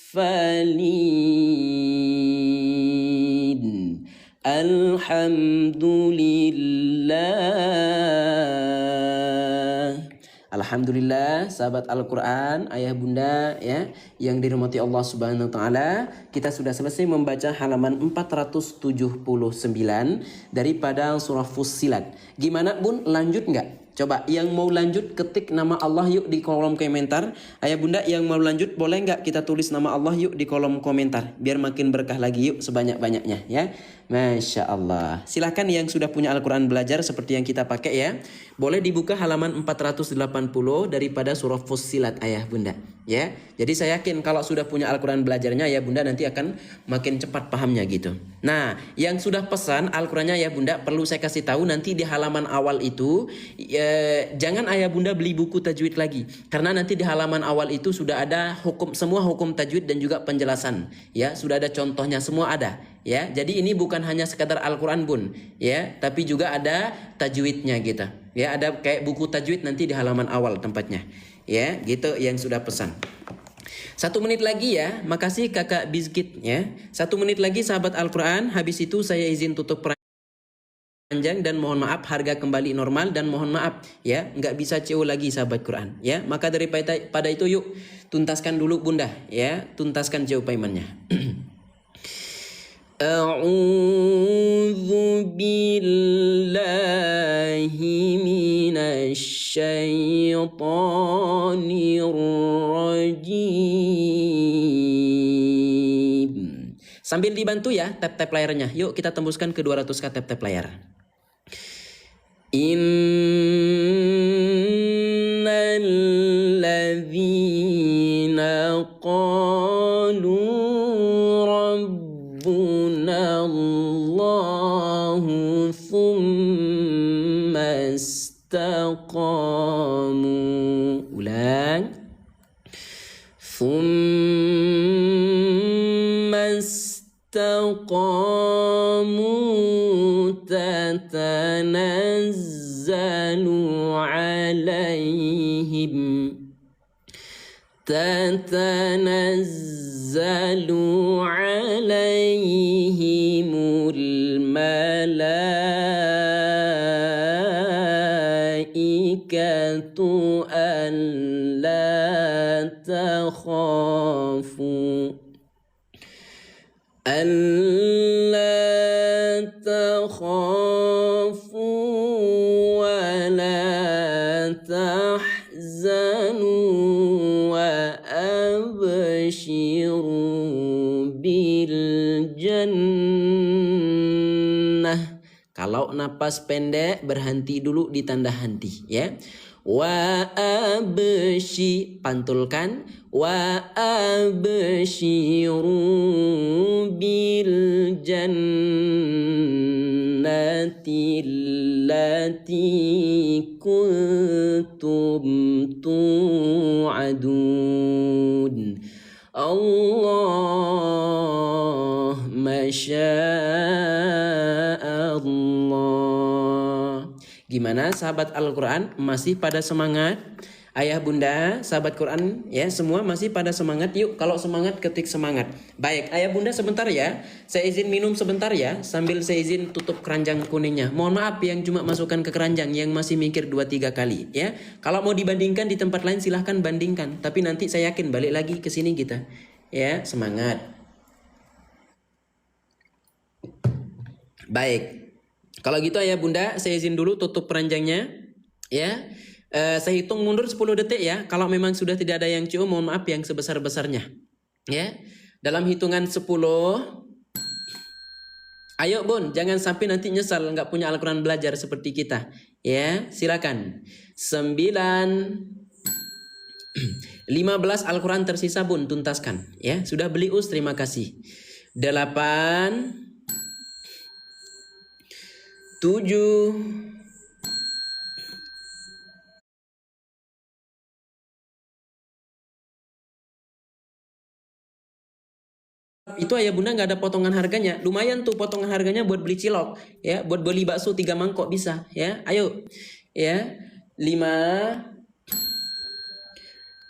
Alhamdulillah sahabat Al-Quran, ayah bunda ya yang dirahmati Allah Subhanahu wa taala, kita sudah selesai membaca halaman 479 daripada surah Fussilat. Gimana bun, lanjut nggak? Coba yang mau lanjut ketik nama Allah yuk di kolom komentar. Ayah bunda yang mau lanjut boleh nggak kita tulis nama Allah yuk di kolom komentar, biar makin berkah lagi yuk sebanyak-banyaknya ya. Masya Allah. Silahkan yang sudah punya Al-Quran belajar seperti yang kita pakai ya, boleh dibuka halaman 480 daripada surah Fussilat ayah bunda ya. Jadi saya yakin kalau sudah punya Al-Quran belajarnya ya bunda nanti akan makin cepat pahamnya gitu. Nah yang sudah pesan Al-Qurannya ya bunda, perlu saya kasih tahu nanti di halaman awal itu jangan ayah bunda beli buku tajwid lagi, karena nanti di halaman awal itu sudah ada semua hukum tajwid dan juga penjelasan ya, sudah ada contohnya semua ada ya. Jadi ini bukan hanya sekadar Al-Quran bun ya, tapi juga ada tajwidnya gitu ya, ada kayak buku tajwid nanti di halaman awal tempatnya ya gitu yang sudah pesan. 1 menit lagi ya, makasih kakak Bizkit ya. 1 menit lagi sahabat Al-Quran, habis itu saya izin tutup panjang dan mohon maaf harga kembali normal, dan mohon maaf ya nggak bisa CO lagi sahabat Quran ya. Maka daripada itu yuk tuntaskan dulu bunda ya, tuntaskan CO paymentnya. A'udzu billahi minasy syaithanir rajim. Sambil dibantu ya tap-tap layarnya. Yuk kita tembuskan ke 200k tap-tap layar. Innal ladzina qalu rabbuna Allahu thumma istaqamu. Ulang. Thumma istaqamu tatanazzalu alaihimul malaikatu alla takhafu wa la tahzanu wa abshiru bil jannah. Kalau napas pendek berhenti dulu di tanda henti ya. Wa abshi, pantulkan. Wa abshiru bil jannati allati kuntum tu'adun. Allah masyaallah. Gimana sahabat Al-Quran? Masih pada semangat? Ayah bunda, sahabat Quran ya, semua masih pada semangat? Yuk kalau semangat ketik semangat. Baik, ayah bunda sebentar ya. Saya izin minum sebentar ya, sambil saya izin tutup keranjang kuningnya. Mohon maaf yang cuma masukkan ke keranjang, yang masih mikir 2-3 kali ya. Kalau mau dibandingkan di tempat lain silahkan bandingkan. Tapi nanti saya yakin balik lagi ke sini kita. Ya, semangat. Baik. Kalau gitu ayah bunda, saya izin dulu tutup keranjangnya ya. Saya hitung mundur 10 detik ya. Kalau memang sudah tidak ada yang cium, mohon maaf yang sebesar-besarnya. Ya. Dalam hitungan 10. Ayo bun, jangan sampai nanti nyesal nggak punya Al-Quran belajar seperti kita. Ya, silakan. 9. 15 Al-Quran tersisa bun, tuntaskan. Ya, sudah beli us, terima kasih. 8. 7. 6. Itu ayah bunda nggak ada potongan harganya. Lumayan tuh potongan harganya buat beli cilok ya, buat beli bakso 3 mangkok bisa ya. Ayo ya. 5.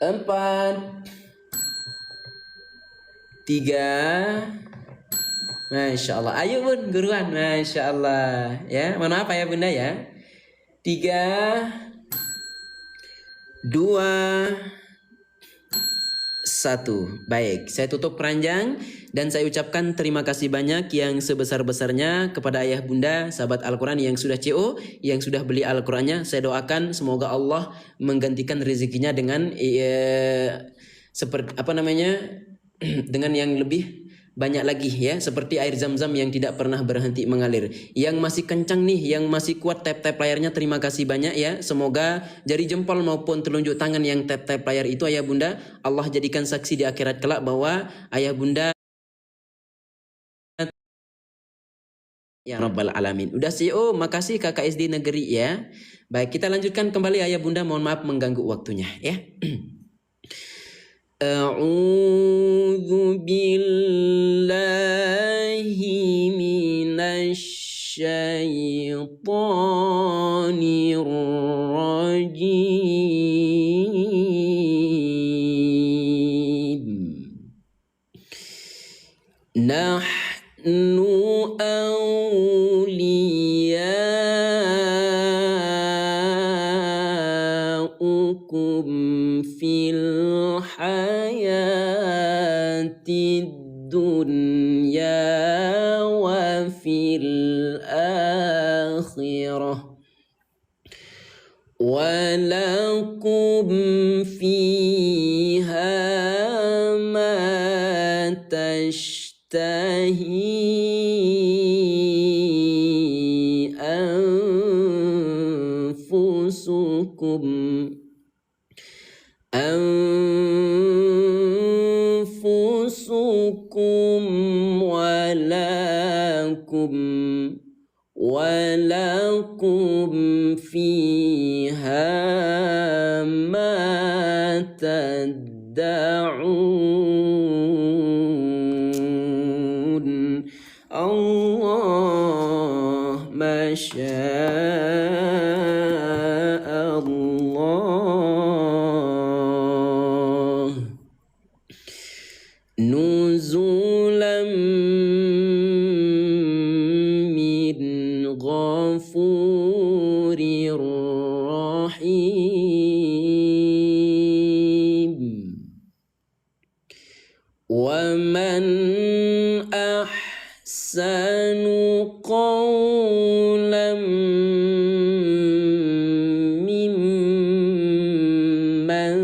4. 3. Masya Allah. Ayo bun, guruan. Masya Allah ya. Mohon maaf ya bunda ya. 3. 2. 1. Baik, saya tutup keranjang dan saya ucapkan terima kasih banyak yang sebesar-besarnya kepada ayah bunda sahabat Al-Quran yang sudah CO, yang sudah beli Al-Qurannya. Saya doakan semoga Allah menggantikan rezekinya dengan seperti dengan yang lebih banyak lagi ya, seperti air zam-zam yang tidak pernah berhenti mengalir. Yang masih kencang nih, yang masih kuat tap-tap layarnya, terima kasih banyak ya. Semoga jari jempol maupun telunjuk tangan yang tap-tap layar itu ayah bunda, Allah jadikan saksi di akhirat kelak bahwa ayah bunda ya Rabbal Alamin. Udah CEO, makasih kakak SD negeri ya. Baik, kita lanjutkan kembali ayah bunda, mohon maaf mengganggu waktunya ya. A'udzu billahi minasy syaithanir rajim. Nahnu awliya'ukum fil hayatid dunya wa fil akhirah wa lakum fiha ma tashtahī أنفسكم ولكم فيها ما تدعون الله ما شاء الله نزلا من غفور رحيم ومن أحسن قولا ممن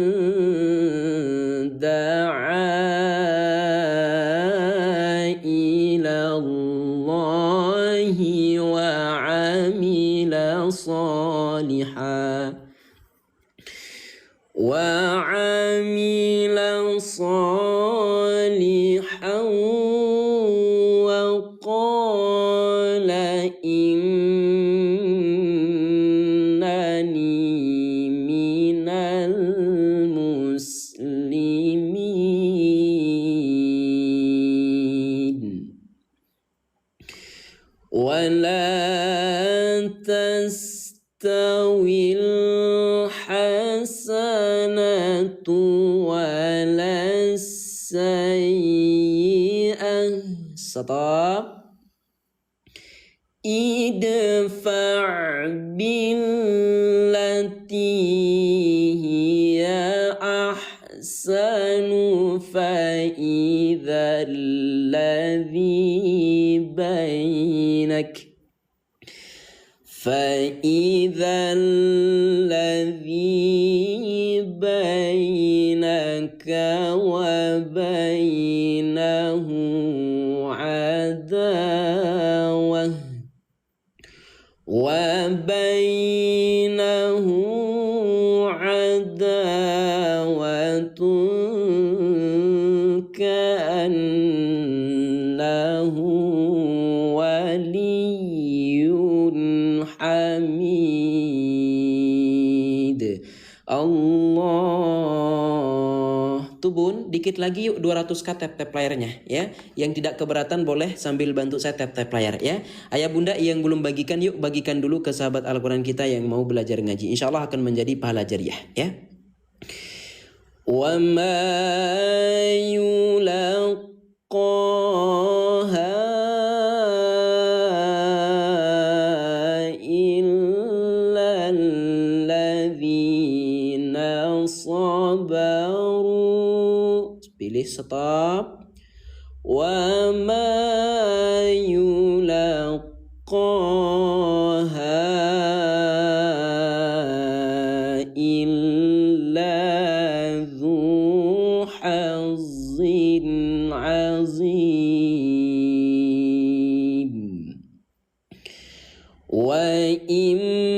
دعا إلى الله وعمل صالحا وقال إنني من المسلمين ولا تستوي الحسنة ولا السيئة ادفع بالتي هي أحسن فإذا الذي بينك وبينه عداوة كأنه ولي حميد Allah. Tuh bun, dikit lagi yuk 200k tap layarnya ya. Yang tidak keberatan boleh sambil bantu saya tap layar ya. Ayah bunda yang belum bagikan yuk bagikan dulu ke sahabat Al-Quran kita yang mau belajar ngaji. Insya Allah akan menjadi pahala jariah ya. Wa ma yulaqaha illa alladzina sabaru. Pilih stop. Wa ma yulaqaha illa dzu hazzin azim. Wa imma.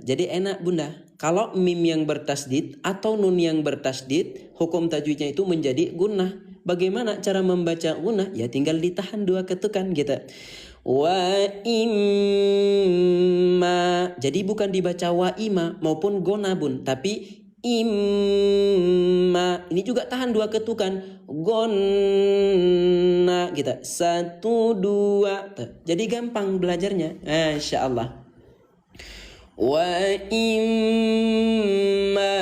Jadi enak bunda. Kalau mim yang bertasdid atau nun yang bertasdid, hukum tajwidnya itu menjadi gunnah. Bagaimana cara membaca gunnah? Ya tinggal ditahan 2 ketukan gitu. Wa imma. Jadi bukan dibaca wa ima maupun gona bun, tapi imma. Ini juga tahan 2 ketukan. Gonna gitu. 1 2. Jadi gampang belajarnya. Masya Allah. Wa imma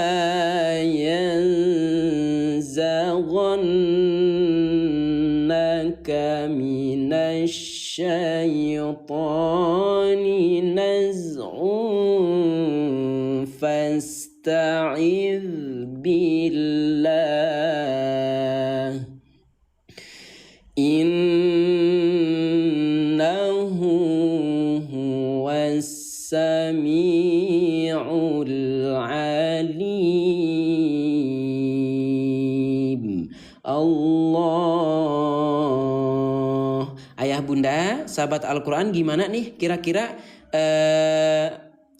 yanzaghannaka minasy syaitani naz'un fasta'idz billah innahu huwas sami'ul alim. Allah. Ayah bunda, sahabat Al-Quran, gimana nih kira-kira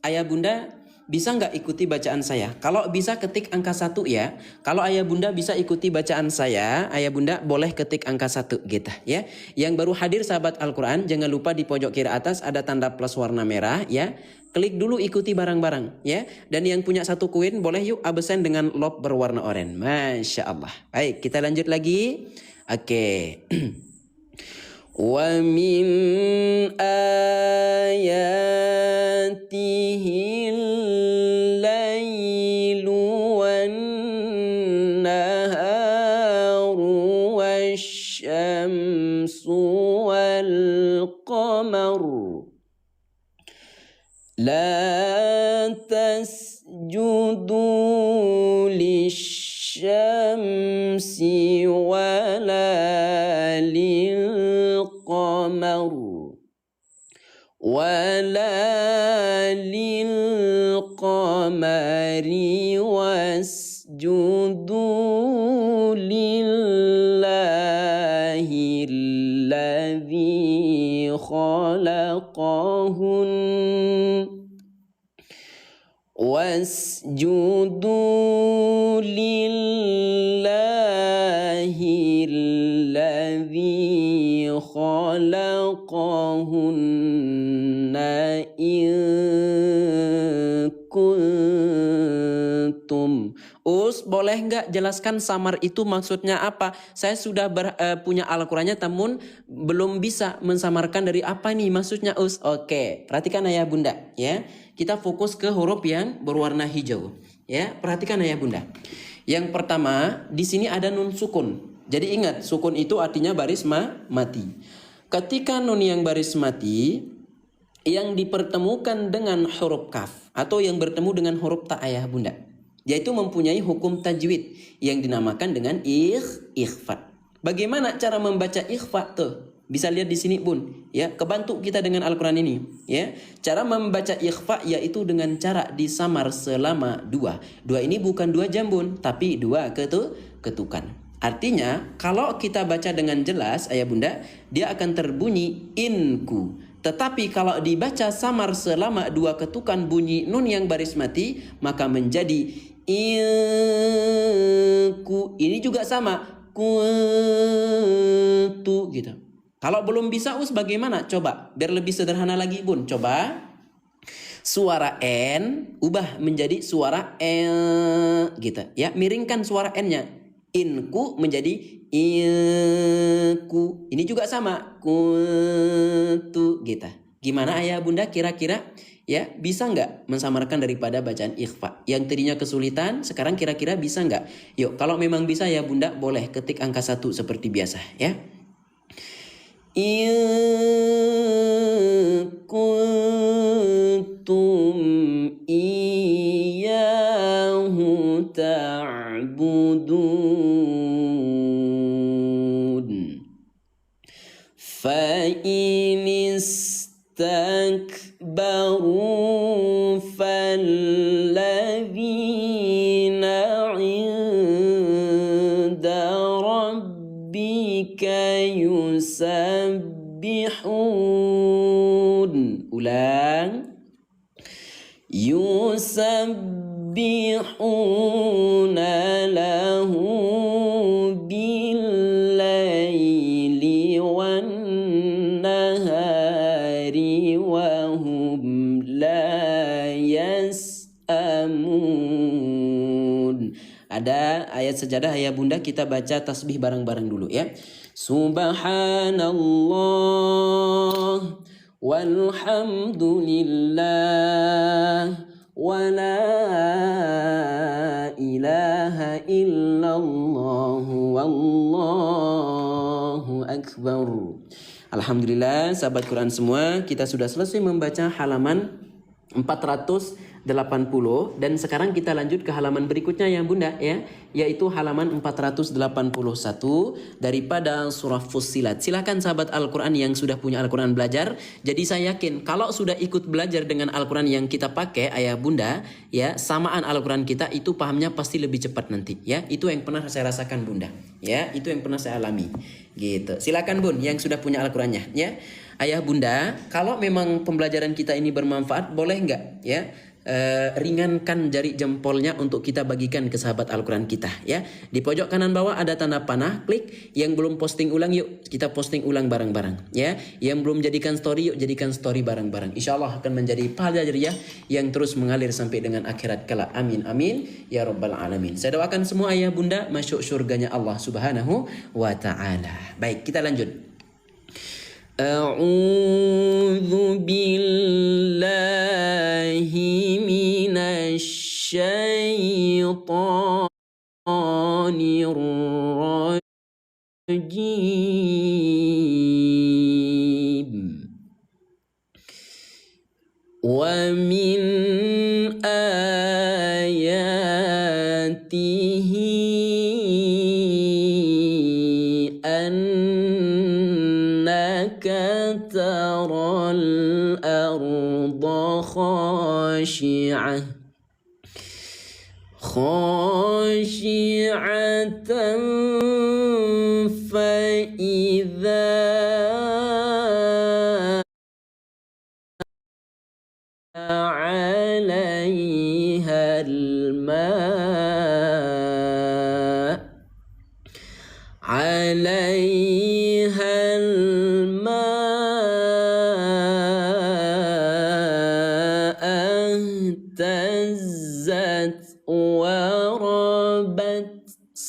ayah bunda bisa nggak ikuti bacaan saya? Kalau bisa ketik angka 1 ya. Kalau ayah bunda bisa ikuti bacaan saya, ayah bunda boleh ketik angka 1 gitu ya. Yang baru hadir sahabat Al-Quran, jangan lupa di pojok kiri atas ada tanda plus warna merah ya. Klik dulu ikuti bareng-bareng ya. Dan yang punya 1 koin boleh yuk absen dengan lob berwarna oranye. Masya Allah. Baik, kita lanjut lagi. Oke. Wa min ayatihi al-lailu wan-naharu wasyamsu wal-qamaru la tasjudu lisyamsi wala lilqamar wala lilqamari wasjudu lillahi alladhi khalaqahun wasjudu lillahi alladhi khalaqahunna in kuntum. Boleh nggak jelaskan samar itu maksudnya apa? Saya sudah punya Al-Qurannya namun belum bisa mensamarkan dari apa nih maksudnya Oke, perhatikan ayah bunda ya. Kita fokus ke huruf yang berwarna hijau ya. Perhatikan ayah bunda. Yang pertama di sini ada nun sukun. Jadi ingat sukun itu artinya baris mati. Ketika nun yang baris mati yang dipertemukan dengan huruf kaf atau yang bertemu dengan huruf ta ayah bunda, yaitu mempunyai hukum tajwid yang dinamakan dengan ikhfa. Bagaimana cara membaca ikhfa tuh? Bisa lihat di sini bun, ya, kebantu kita dengan Al-Quran ini, ya. Cara membaca ikhfa yaitu dengan cara disamar selama 2. 2 ini bukan 2 jam bun, tapi 2 ketukan. Artinya kalau kita baca dengan jelas ayah bunda, dia akan terbunyi inku. Tetapi kalau dibaca samar selama 2 ketukan bunyi nun yang baris mati, maka menjadi inku. Ini juga sama, kuntu gitu. Kalau belum bisa bagaimana? Coba biar lebih sederhana lagi bun. Coba suara N ubah menjadi suara L gitu ya. Miringkan suara N-nya. Inku menjadi iku. Ini juga sama, kuntu gitu. Gimana ayah bunda kira-kira ya, bisa nggak mensamarkan daripada bacaan ikhfa? Yang tadinya kesulitan sekarang kira-kira bisa nggak? Yuk kalau memang bisa ya bunda boleh ketik angka 1 seperti biasa ya. In kuntum iyyahu ta'budun fa in istakbaru falladzina 'inda rabbika yusabbihun. Ulang. Yusabbihuna lahu bil-laili wan-nahari wa hum la yas'amun. Ada ayat sejadah ayah bunda, kita baca tasbih bareng-bareng dulu ya. Subhanallah walhamdulillah wa la ilaha illallah wallahu akbar. Alhamdulillah sahabat Quran semua, kita sudah selesai membaca halaman 400 dan sekarang kita lanjut ke halaman berikutnya ya Bunda ya, yaitu halaman 481 daripada surah Fussilat. Silakan sahabat Al-Quran yang sudah punya Al-Quran belajar. Jadi saya yakin kalau sudah ikut belajar dengan Al-Quran yang kita pakai ayah Bunda ya, samaan Al-Quran kita itu pahamnya pasti lebih cepat nanti ya. Itu yang pernah saya rasakan Bunda ya, itu yang pernah saya alami gitu. Silakan Bun yang sudah punya Al-Qurannya ya. Ayah Bunda, kalau memang pembelajaran kita ini bermanfaat, boleh nggak ya ringankan jari jempolnya untuk kita bagikan ke sahabat Al-Quran kita ya. Di pojok kanan bawah ada tanda panah, klik. Yang belum posting ulang yuk kita posting ulang bareng-bareng ya. Yang belum jadikan story yuk jadikan story bareng-bareng. Insya Allah akan menjadi pahala jariah yang terus mengalir sampai dengan akhirat kelak. Amin amin ya rabbal alamin. Saya doakan semua ayah bunda masuk surganya Allah subhanahu wa ta'ala. Baik, kita lanjut. A'udzu billahi minasy syaithanir rajim. Wa min ayatihi ترى الأرض خاشعة فإذا عليها الماء اهتزت وربت.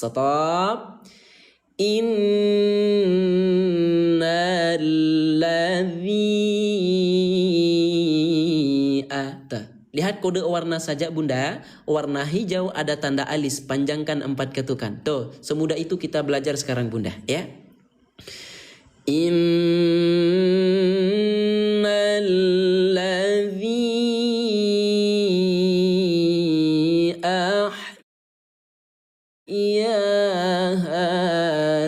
Stop. Innalladzi ata. Lihat kode warna saja Bunda. Warna hijau ada tanda alis, panjangkan 4 ketukan. Tuh, semudah itu kita belajar sekarang Bunda ya. Innalladzi ahyaha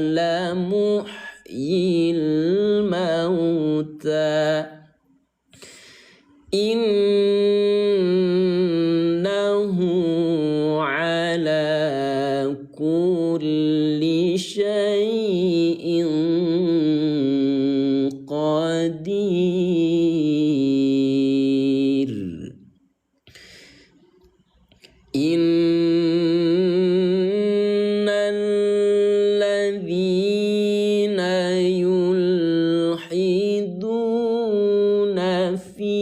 lamuhyil mauta. Innahu ala kulli syai'in qadir. Innalladzina yulhiduna fi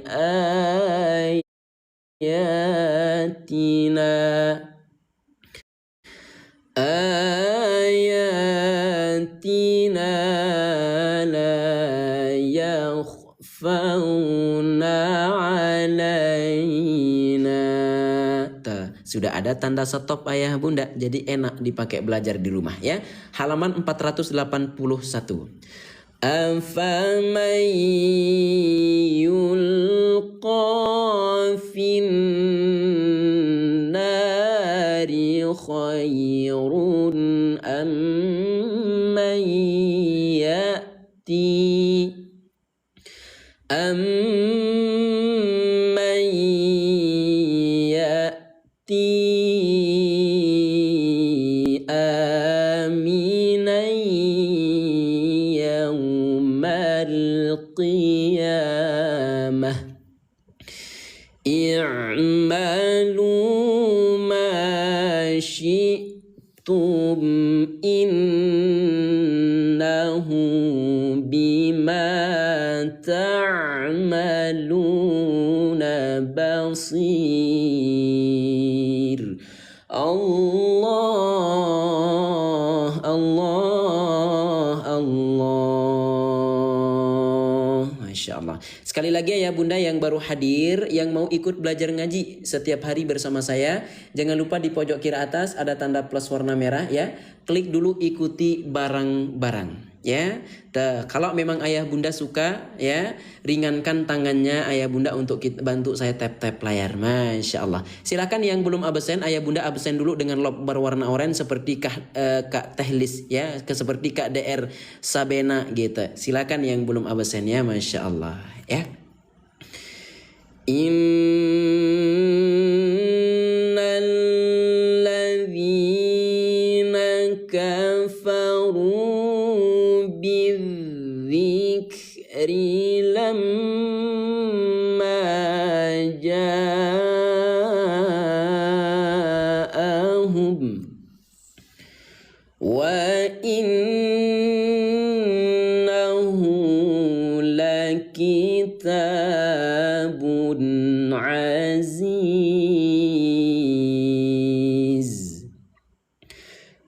ayatina la yakhfauna alaina. Sudah ada tanda stop ayah bunda, jadi enak dipakai belajar di rumah ya. Halaman 481. Afaman yulqa fin nari khairun amman ya'ti aminan yawmal qiyamah. I'malu ma syi'tum innahu bima ta'maluna basir. Allah, Allah, Allah. Masya Allah. Sekali lagi ya bunda yang baru hadir, yang mau ikut belajar ngaji setiap hari bersama saya, jangan lupa di pojok kiri atas ada tanda plus warna merah ya. Klik dulu ikuti barang-barang ya. Kalau memang ayah bunda suka ya, ringankan tangannya ayah bunda untuk bantu saya tap-tap layar. Masya Allah. Silakan yang belum absen, ayah bunda absen dulu dengan lob berwarna oranye seperti Kak Tehlis ya, seperti Kak DR Sabena gitu. Silakan yang belum absen ya, Masya Allah ya. Innal ladzina kafaru bidzikri lamma ja'ahum wa innahu lakitabun aziz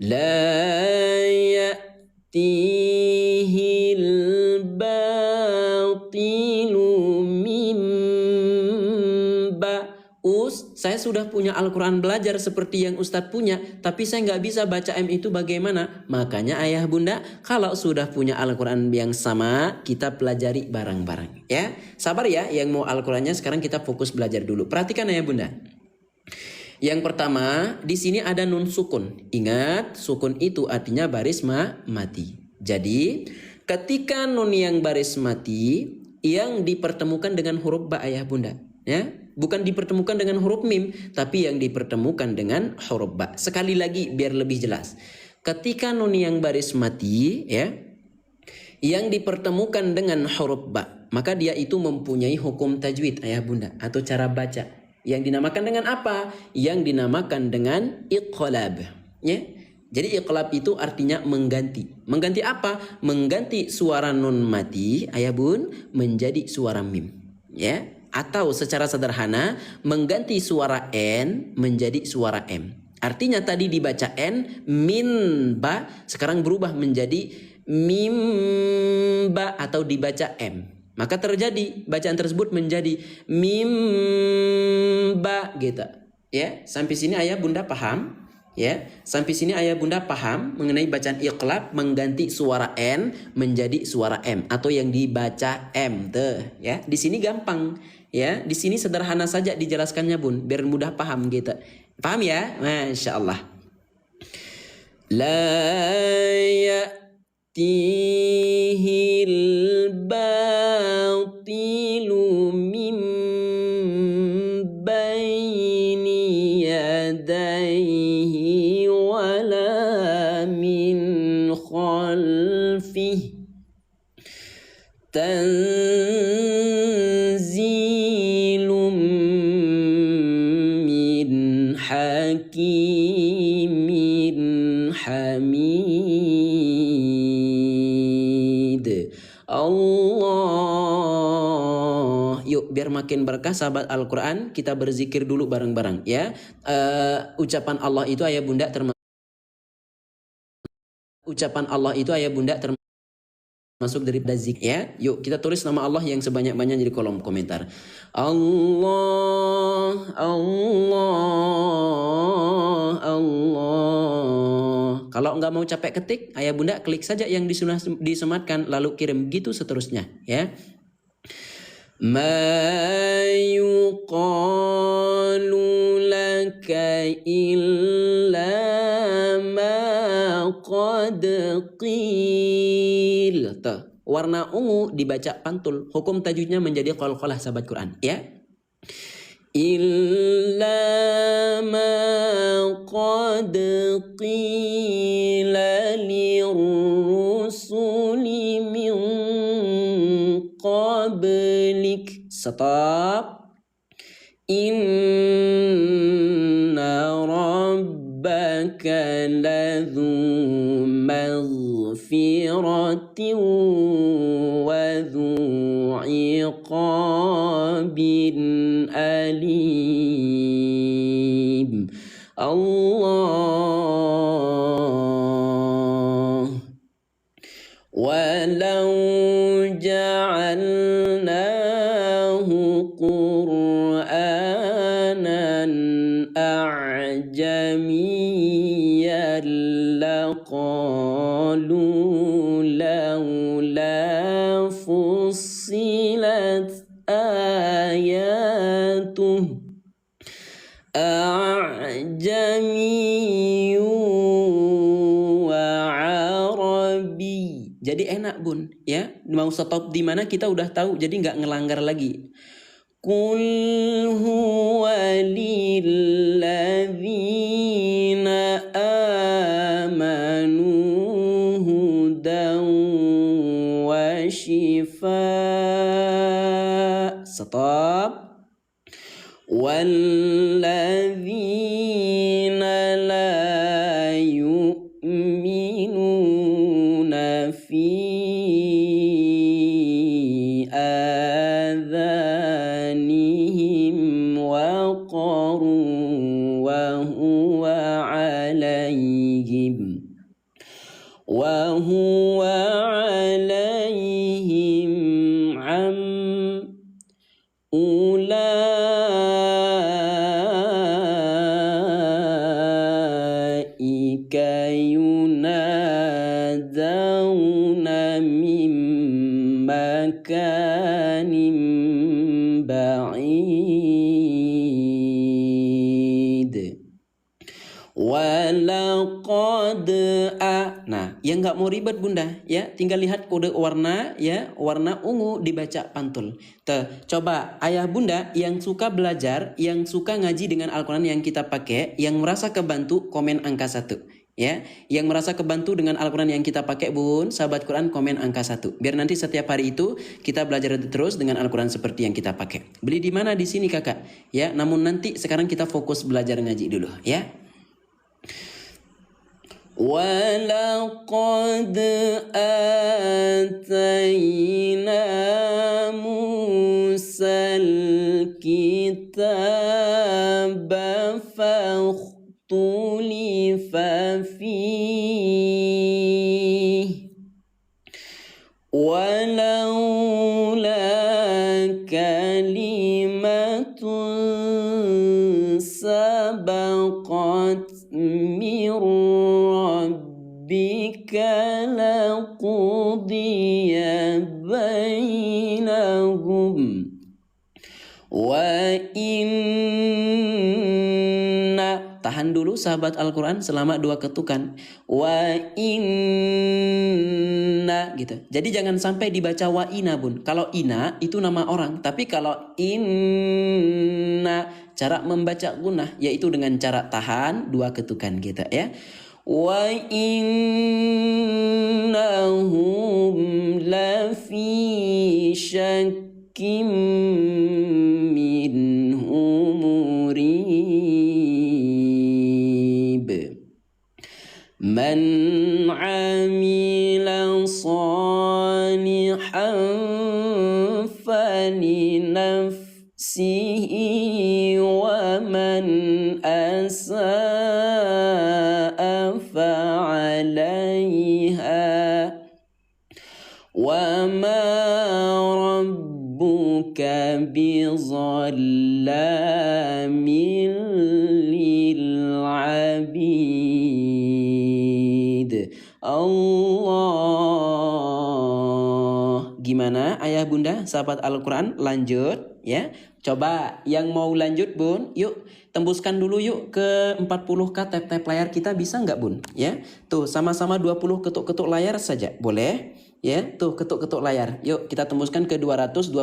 la ya'tihil batilu min saya sudah punya Al-Quran belajar seperti yang Ustadz punya, tapi saya nggak bisa baca M itu bagaimana? Makanya ayah bunda, kalau sudah punya Al-Quran yang sama, kita pelajari bareng-bareng ya. Sabar ya, yang mau Al-Qurannya sekarang kita fokus belajar dulu. Perhatikan ayah bunda. Yang pertama, di sini ada nun sukun. Ingat, sukun itu artinya baris mati. Jadi, ketika nun yang baris mati, yang dipertemukan dengan huruf ba ayah bunda ya. Bukan dipertemukan dengan huruf mim, tapi yang dipertemukan dengan huruf ba. Sekali lagi biar lebih jelas. Ketika nun yang baris mati ya, yang dipertemukan dengan huruf ba, maka dia itu mempunyai hukum tajwid ayah bunda atau cara baca. Yang dinamakan dengan apa? Yang dinamakan dengan iqlab ya. Jadi iqlab itu artinya mengganti. Mengganti apa? Mengganti suara nun mati ayah bun menjadi suara mim ya. Atau secara sederhana mengganti suara N menjadi suara M. Artinya tadi dibaca N min ba, sekarang berubah menjadi mim ba atau dibaca M. Maka terjadi bacaan tersebut menjadi mim ba gitu. Ya, sampai sini ayah bunda paham? Ya, sampai sini ayah bunda paham mengenai bacaan iqlab mengganti suara N menjadi suara M atau yang dibaca M tuh ya. Di sini gampang ya, di sini sederhana saja dijelaskannya bun biar mudah paham gitu. Paham ya? Masya Allah. La ya'tihil batilu min baini yadayhi wala min khalfih tanzilum min hakimin hamid. Allah. Yuk biar makin berkah sahabat Al-Quran, kita berzikir dulu bareng-bareng ya. Ucapan Allah itu ayah bunda termasuk dari zik ya. Yuk kita tulis nama Allah yang sebanyak-banyaknya di kolom komentar. Allah, Allah, Allah. Kalau nggak mau capek ketik, ayah bunda klik saja yang disematkan lalu kirim gitu seterusnya ya. Ma yuqalu laka illa ma qad qil. Warna ungu dibaca pantul. Hukum tajwidnya menjadi qalqalah sahabat Quran ya. Illa ma qad qila lirrusuli min qablik. Stop. Inna rabbaka ladhu maghfiratin wa dhu iqabin alim. Allah. Walau ja'alna Qur'anan a'jamiyyan laqalu laula fussilat ayatuh a'jamiyyu wa arabi. Jadi enak bun ya, mau stop di mana kita udah tahu, jadi nggak ngelanggar lagi. Qul huwa lilladzina amanu hudan wa shifa. Stop. Walladzina la yu'minuna fi adhanihim waqarun wa huwa alaihim am ulaika yunadawna min makanin ba'id walaqad Nah, yang nggak mau ribet bunda ya, tinggal lihat kode warna ya, warna ungu dibaca pantul. Coba ayah bunda yang suka belajar, yang suka ngaji dengan Al-Quran yang kita pakai, yang merasa kebantu komen angka 1 ya. Yang merasa kebantu dengan Al-Quran yang kita pakai bun, sahabat Quran komen angka 1. Biar nanti setiap hari itu kita belajar terus dengan Al-Quran seperti yang kita pakai. Beli di mana? Di sini kakak ya. Namun nanti sekarang kita fokus belajar ngaji dulu ya. وَلَقَدْ آتَيْنَا مُوسَى الْكِتَابَ فَاخْتُلِفَ فِيهِ وَلَوْلَا كَلِمَةٌ سَبَقَتْ مِنْ رَبِّكَ لَقُضِيَ بَيْنَهُمْ Tahan dulu sahabat Al-Quran selama 2 ketukan. Gitu. Jadi jangan sampai dibaca wa ina bun. Kalau ina itu nama orang, tapi kalau inna cara membaca gunnah yaitu dengan cara tahan 2 ketukan kita ya. Wa innahum lafi syakkim minhu murib. Man amila salihan falinafsihi wa man asa'a fa'alaiha wa ma rabbuka bizallamin lil'abid. Allah. Gimana ayah bunda sahabat Al-Quran? Lanjut ya. Coba yang mau lanjut bun, yuk tembuskan dulu yuk ke 40k tap-tap layar kita, bisa nggak bun ya. Tuh sama-sama 20 ketuk-ketuk layar saja boleh ya. Tuh ketuk-ketuk layar, yuk kita tembuskan ke 224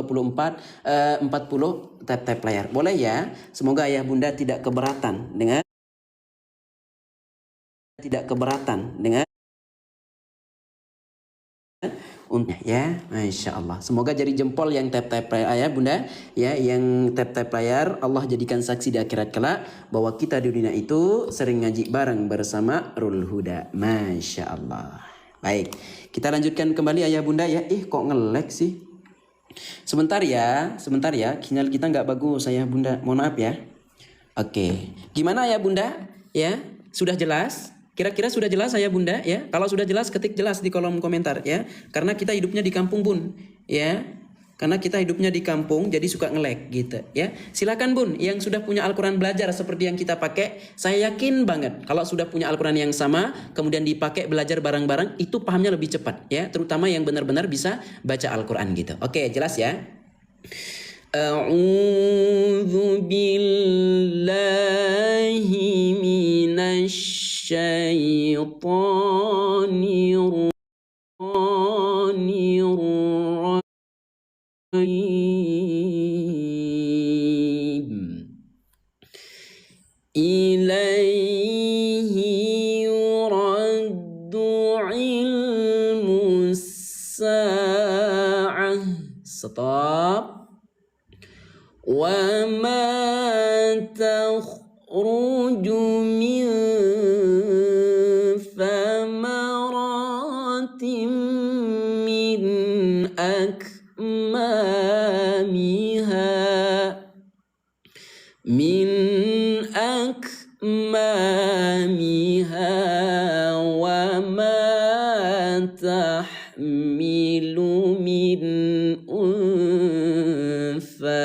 40 tap-tap layar boleh ya. Semoga ayah bunda tidak keberatan dengan ya, Masya Allah. Semoga jadi jempol yang tap-tap ayah bunda ya, yang tap-tap layar. Allah jadikan saksi di akhirat kelak bahwa kita di dunia itu sering ngaji bareng bersama Rul Huda. Masya Allah. Baik, kita lanjutkan kembali ayah bunda ya. Kok nge-lag sih? Sebentar ya, sinyal kita nggak bagus ayah bunda, mohon maaf ya. Oke, gimana ayah bunda ya, sudah jelas? Kira-kira sudah jelas ayah bunda ya? Kalau sudah jelas ketik jelas di kolom komentar ya. Karena kita hidupnya di kampung bun ya. Karena kita hidupnya di kampung jadi suka nge-lag gitu ya. Silakan Bun yang sudah punya Al-Qur'an belajar seperti yang kita pakai. Saya yakin banget kalau sudah punya Al-Qur'an yang sama kemudian dipakai belajar bareng-bareng itu pahamnya lebih cepat ya, terutama yang benar-benar bisa baca Al-Qur'an gitu. Oke, jelas ya? A'udzu billahi minasy syaitonir ilaihi yuraddu ilmus sa'ah. Stop. Wa ma takhruju min thamaratin min akmamiha wa ma tahmilu min untha.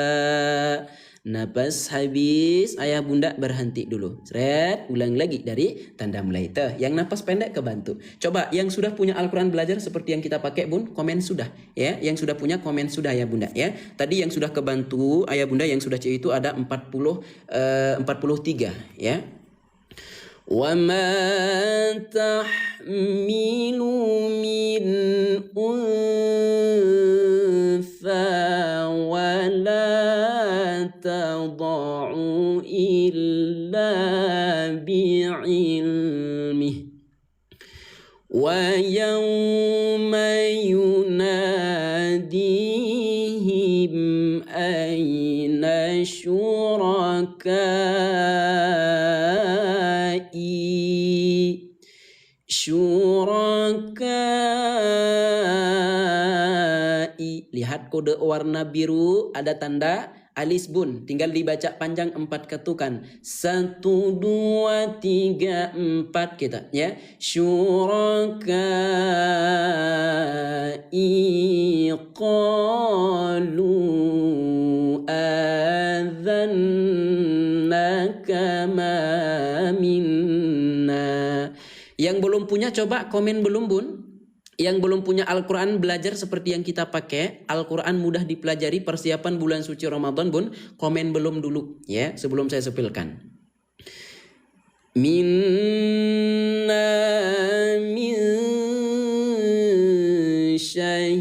Napas habis, ayah bunda berhenti dulu. Seret, ulang lagi dari tanda mulai. Yang napas pendek kebantu. Coba yang sudah punya Al-Quran belajar seperti yang kita pakai Bun, komen sudah ya. Yang sudah punya komen sudah ya bunda ya. Tadi yang sudah kebantu ayah bunda yang sudah itu ada 43 ya. Wa ma tahmilu min untha wa la tada'u illa bi'ilmih wa yawma yunadihim ayna syurakai. Lihat kode warna biru ada tanda alis Bun, tinggal dibaca panjang 4 ketukan. 1 2 3 4 kita ya. Syurakai qalu adzannaka ma minna. Yang belum punya coba komen belum Bun. Yang belum punya Al-Quran belajar seperti yang kita pakai, Al-Quran mudah dipelajari persiapan bulan suci Ramadan Bun, komen belum dulu ya sebelum saya sepilkan. Minna min syahid.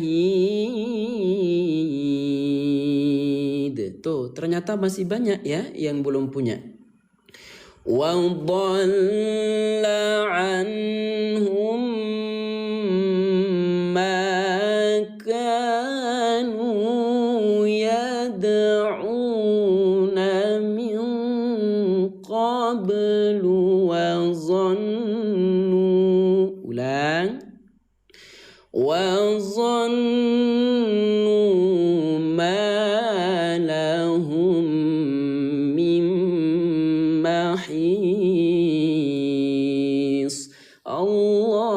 Tuh ternyata masih banyak ya yang belum punya. Wa dhalla anhum وظنوا ما لهم من محيص. Allah.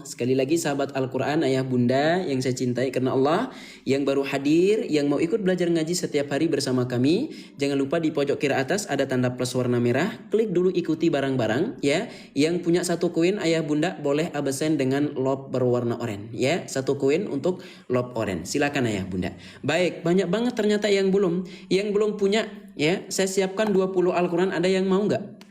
Sekali lagi sahabat Al-Quran, ayah bunda yang saya cintai karena Allah, yang baru hadir, yang mau ikut belajar ngaji setiap hari bersama kami, jangan lupa di pojok kiri atas ada tanda plus warna merah, klik dulu ikuti barang-barang ya. Yang punya 1 koin ayah bunda boleh absen dengan lob berwarna oranye ya. 1 koin untuk lob oranye. Silakan ayah bunda. Baik, banyak banget ternyata yang belum punya ya. Saya siapkan 20 Al-Quran, ada yang mau nggak?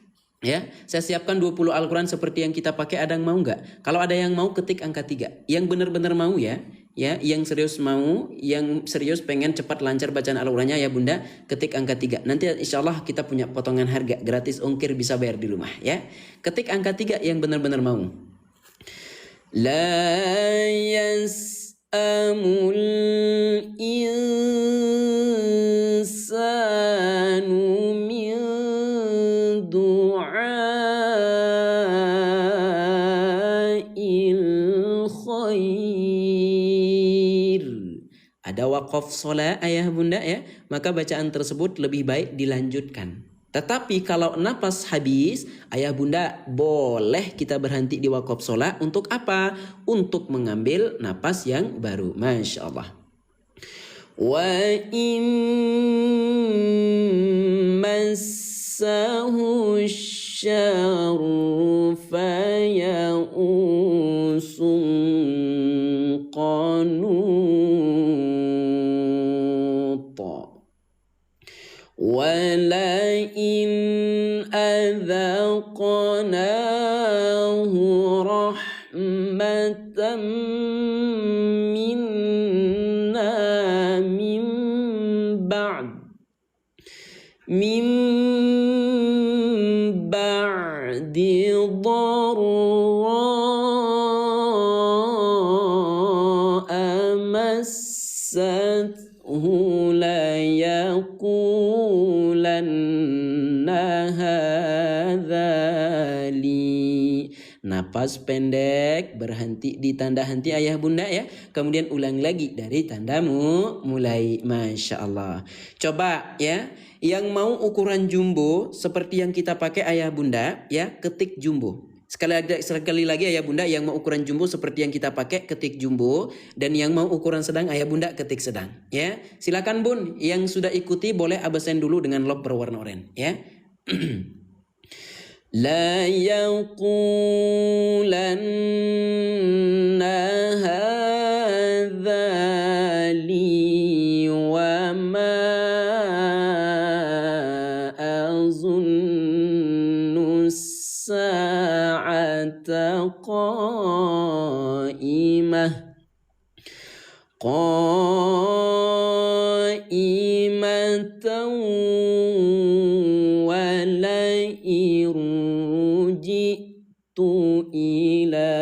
Ya, saya siapkan 20 Al-Quran seperti yang kita pakai, ada yang mau nggak? Kalau ada yang mau ketik angka 3. Yang benar-benar mau ya, yang serius mau, yang serius pengen cepat lancar bacaan Al-Qurannya ya bunda, ketik angka 3. Nanti insya Allah kita punya potongan harga, gratis ongkir bisa bayar di rumah ya. Ketik angka 3 yang benar-benar mau. La yas'amul insanu min khair. Ada waqaf sholat ayah bunda ya, maka bacaan tersebut lebih baik dilanjutkan Tetapi kalau napas habis, ayah bunda boleh kita berhenti di wakaf sholat. Untuk apa? Untuk mengambil napas yang baru. Masya Allah. Wa in massahu syarru faya'usun qanuta. Walain adhaqnahu rahmatan minna min ba'di dharra'a massathu la yaqulanna hadza li. Napas pendek, berhenti di tanda henti ayah bunda ya. Kemudian ulang lagi dari tandamu mulai. Masya Allah. Coba ya, yang mau ukuran jumbo seperti yang kita pakai ayah bunda ya, ketik jumbo. Sekali lagi ayah bunda, yang mau ukuran jumbo seperti yang kita pakai ketik jumbo, dan yang mau ukuran sedang ayah bunda ketik sedang ya. Silakan bun, yang sudah ikuti boleh absen dulu dengan lock berwarna oranye ya. La yaqulanna hadza li wa ma azunnu sa'ata qa'imatan wa la'in ruji'tu ila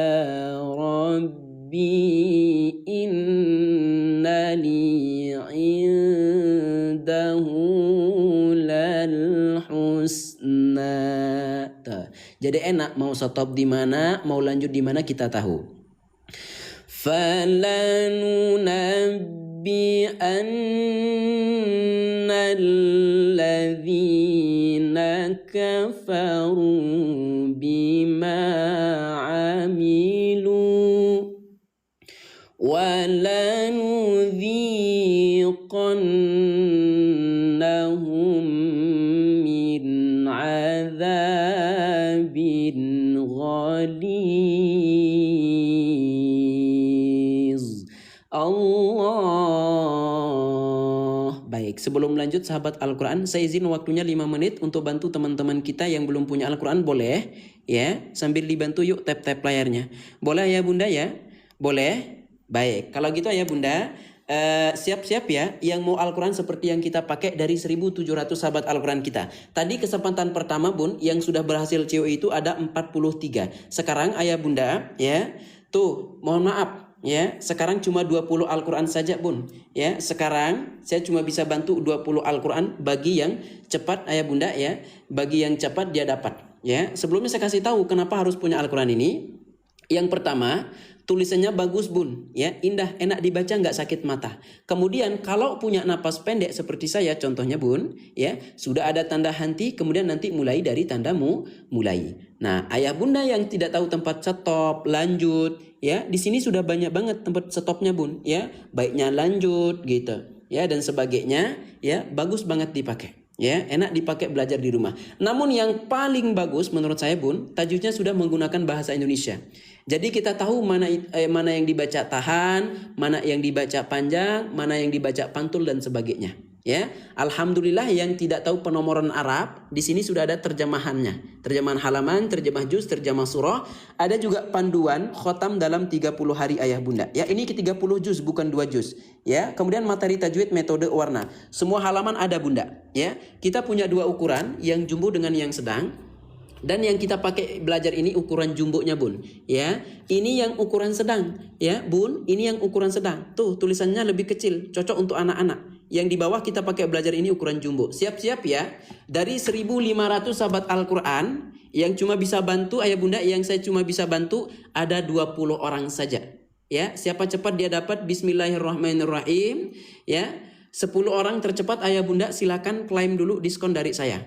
rabbi inna li 'indahu lal husna. Jadi enak, mau stop di mana, mau lanjut di mana kita tahu. Falanunabbi'anna alladzina kafaru bima 'amilu walanudhiqannahum min 'adzabin ghaliz. Allah. Baik, sebelum lanjut sahabat Al-Quran, saya izin waktunya 5 menit untuk bantu teman-teman kita yang belum punya Al-Quran, boleh ya, sambil dibantu yuk tap-tap layarnya. Boleh ya bunda ya? Boleh? Baik, kalau gitu ya bunda, siap-siap ya yang mau Al-Quran seperti yang kita pakai dari 1.700 sahabat Al-Quran kita. Tadi kesempatan pertama bun, yang sudah berhasil COE itu ada 43. Sekarang ayah bunda ya, tuh mohon maaf ya, sekarang cuma 20 Al-Quran saja bun ya. Sekarang saya cuma bisa bantu 20 Al-Quran bagi yang cepat ayah bunda ya. Bagi yang cepat dia dapat ya. Sebelumnya saya kasih tahu kenapa harus punya Al-Quran ini. Yang pertama, tulisannya bagus bun ya, indah, enak dibaca, nggak sakit mata. Kemudian kalau punya napas pendek seperti saya contohnya bun ya, sudah ada tanda henti, kemudian nanti mulai dari tandamu mulai. Nah ayah bunda yang tidak tahu tempat stop, lanjut ya, di sini sudah banyak banget tempat stopnya bun ya, baiknya lanjut gitu ya dan sebagainya ya, bagus banget dipakai ya, enak dipakai belajar di rumah. Namun yang paling bagus menurut saya bun, tajwidnya sudah menggunakan bahasa Indonesia. Jadi kita tahu mana yang dibaca tahan, mana yang dibaca panjang, mana yang dibaca pantul dan sebagainya. Ya, alhamdulillah yang tidak tahu penomoran Arab, di sini sudah ada terjemahannya. Terjemahan halaman, terjemah juz, terjemah surah, ada juga panduan khotam dalam 30 hari ayah bunda. Ya, ini ke 30 juz bukan 2 juz. Ya, kemudian materi tajwid, metode warna. Semua halaman ada bunda, ya. Kita punya 2 ukuran, yang jumbo dengan yang sedang. Dan yang kita pakai belajar ini ukuran jumbonya bun ya, ini yang ukuran sedang ya bun, ini yang ukuran sedang. Tuh tulisannya lebih kecil, cocok untuk anak-anak. Yang di bawah kita pakai belajar ini ukuran jumbo. Siap-siap ya, dari 1.500 sahabat Al-Quran yang cuma bisa bantu ayah bunda, yang saya cuma bisa bantu ada 20 orang saja ya. Siapa cepat dia dapat. Bismillahirrahmanirrahim ya. 10 orang tercepat ayah bunda silakan klaim dulu diskon dari saya.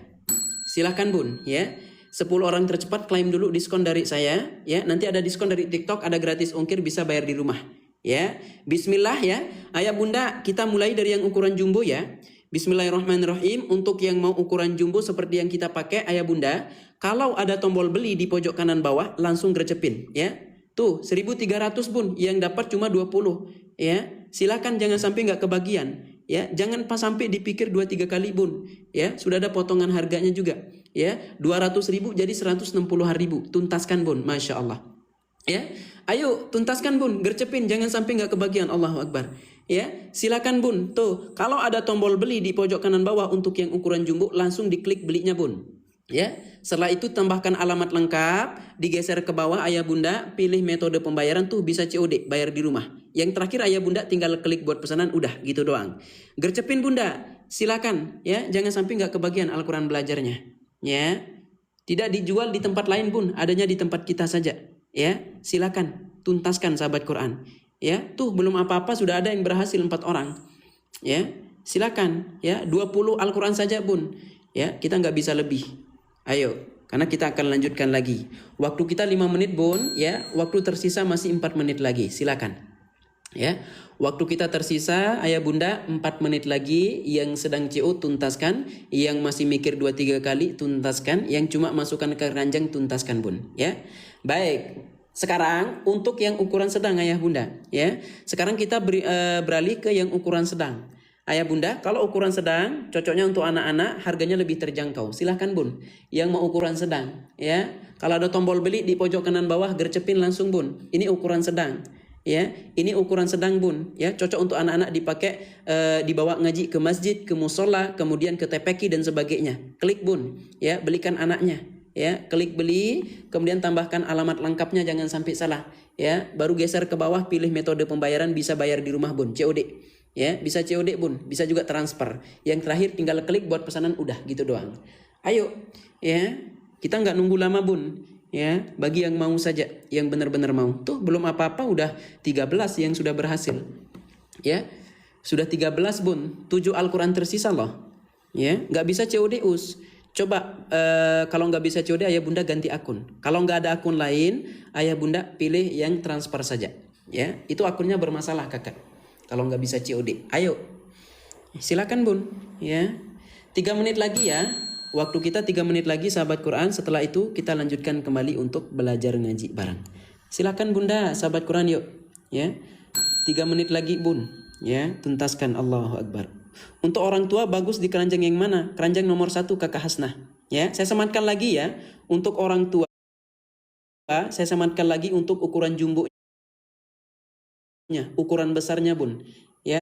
Silahkan bun, ya. 10 orang tercepat klaim dulu diskon dari saya, ya. Nanti ada diskon dari TikTok, ada gratis ongkir, bisa bayar di rumah, ya. Bismillah ya. Ayah bunda, kita mulai dari yang ukuran jumbo ya. Bismillahirrahmanirrahim. Untuk yang mau ukuran jumbo seperti yang kita pakai, ayah bunda, kalau ada tombol beli di pojok kanan bawah, langsung gercepin, ya. Tuh 1.300 bun, yang dapat cuma 20, ya. Silakan, jangan sampai nggak kebagian. Ya, jangan pas sampai dipikir 2-3 kali bun. Ya, sudah ada potongan harganya juga. Ya, 200.000 jadi 160.000. Tuntaskan bun, masya Allah. Ya, ayo tuntaskan bun, gercepin, jangan sampai nggak kebagian. Allahu Akbar. Ya, silakan bun. Tuh, kalau ada tombol beli di pojok kanan bawah untuk yang ukuran jumbo, langsung diklik belinya bun. Ya, setelah itu tambahkan alamat lengkap, digeser ke bawah ayah bunda, pilih metode pembayaran, tuh bisa COD, bayar di rumah. Yang terakhir ayah bunda tinggal klik buat pesanan, udah gitu doang. Gercepin bunda, silakan ya, jangan sampai nggak kebagian Al-Quran belajarnya. Ya, tidak dijual di tempat lain bun, adanya di tempat kita saja. Ya, silakan tuntaskan sahabat Quran. Ya, tuh belum apa-apa sudah ada yang berhasil 4 orang. Ya, silakan ya, 20 Al-Quran saja bun. Ya, kita nggak bisa lebih. Ayo, karena kita akan lanjutkan lagi. Waktu kita 5 menit bun, ya. Waktu tersisa masih 4 menit lagi. Silakan. Ya. Waktu kita tersisa, ayah bunda 4 menit lagi. Yang sedang CO tuntaskan, yang masih mikir 2-3 kali tuntaskan, yang cuma masukkan ke keranjang tuntaskan bun, ya. Baik. Sekarang untuk yang ukuran sedang ayah bunda, ya. Sekarang kita beralih ke yang ukuran sedang. Ayah bunda, kalau ukuran sedang cocoknya untuk anak-anak, harganya lebih terjangkau. Silahkan bun, yang mau ukuran sedang, ya. Kalau ada tombol beli di pojok kanan bawah, gercepin langsung bun. Ini ukuran sedang, ya. Ini ukuran sedang bun, ya. Cocok untuk anak-anak dipakai, dibawa ngaji ke masjid, ke musola, kemudian ke TPQ dan sebagainya. Klik bun, ya. Belikan anaknya, ya. Klik beli, kemudian tambahkan alamat lengkapnya, jangan sampai salah, ya. Baru geser ke bawah, pilih metode pembayaran, bisa bayar di rumah bun, COD. Ya, bisa COD bun, bisa juga transfer. Yang terakhir tinggal klik buat pesanan, udah gitu doang. Ayo, ya, kita nggak nunggu lama bun, ya. Bagi yang mau saja, yang benar-benar mau. Tuh belum apa-apa udah 13 yang sudah berhasil, ya. Sudah 13 bun, 7 Al-Quran tersisa loh, ya. Nggak bisa COD us. Coba kalau nggak bisa COD, ayah bunda ganti akun. Kalau nggak ada akun lain, ayah bunda pilih yang transfer saja, ya. Itu akunnya bermasalah kakak. Kalau nggak bisa COD, ayo silakan bun, ya. 3 menit lagi ya, waktu kita 3 menit lagi sahabat Quran. Setelah itu kita lanjutkan kembali untuk belajar ngaji bareng. Silakan bunda sahabat Quran, yuk, ya. 3 menit lagi bun, ya. Tuntaskan. Allahu Akbar. Untuk orang tua bagus di keranjang yang mana? Keranjang nomor 1 kakak Hasnah, ya. Saya sematkan lagi ya, untuk orang tua saya sematkan lagi untuk ukuran jumbo, ukuran besarnya bun, ya.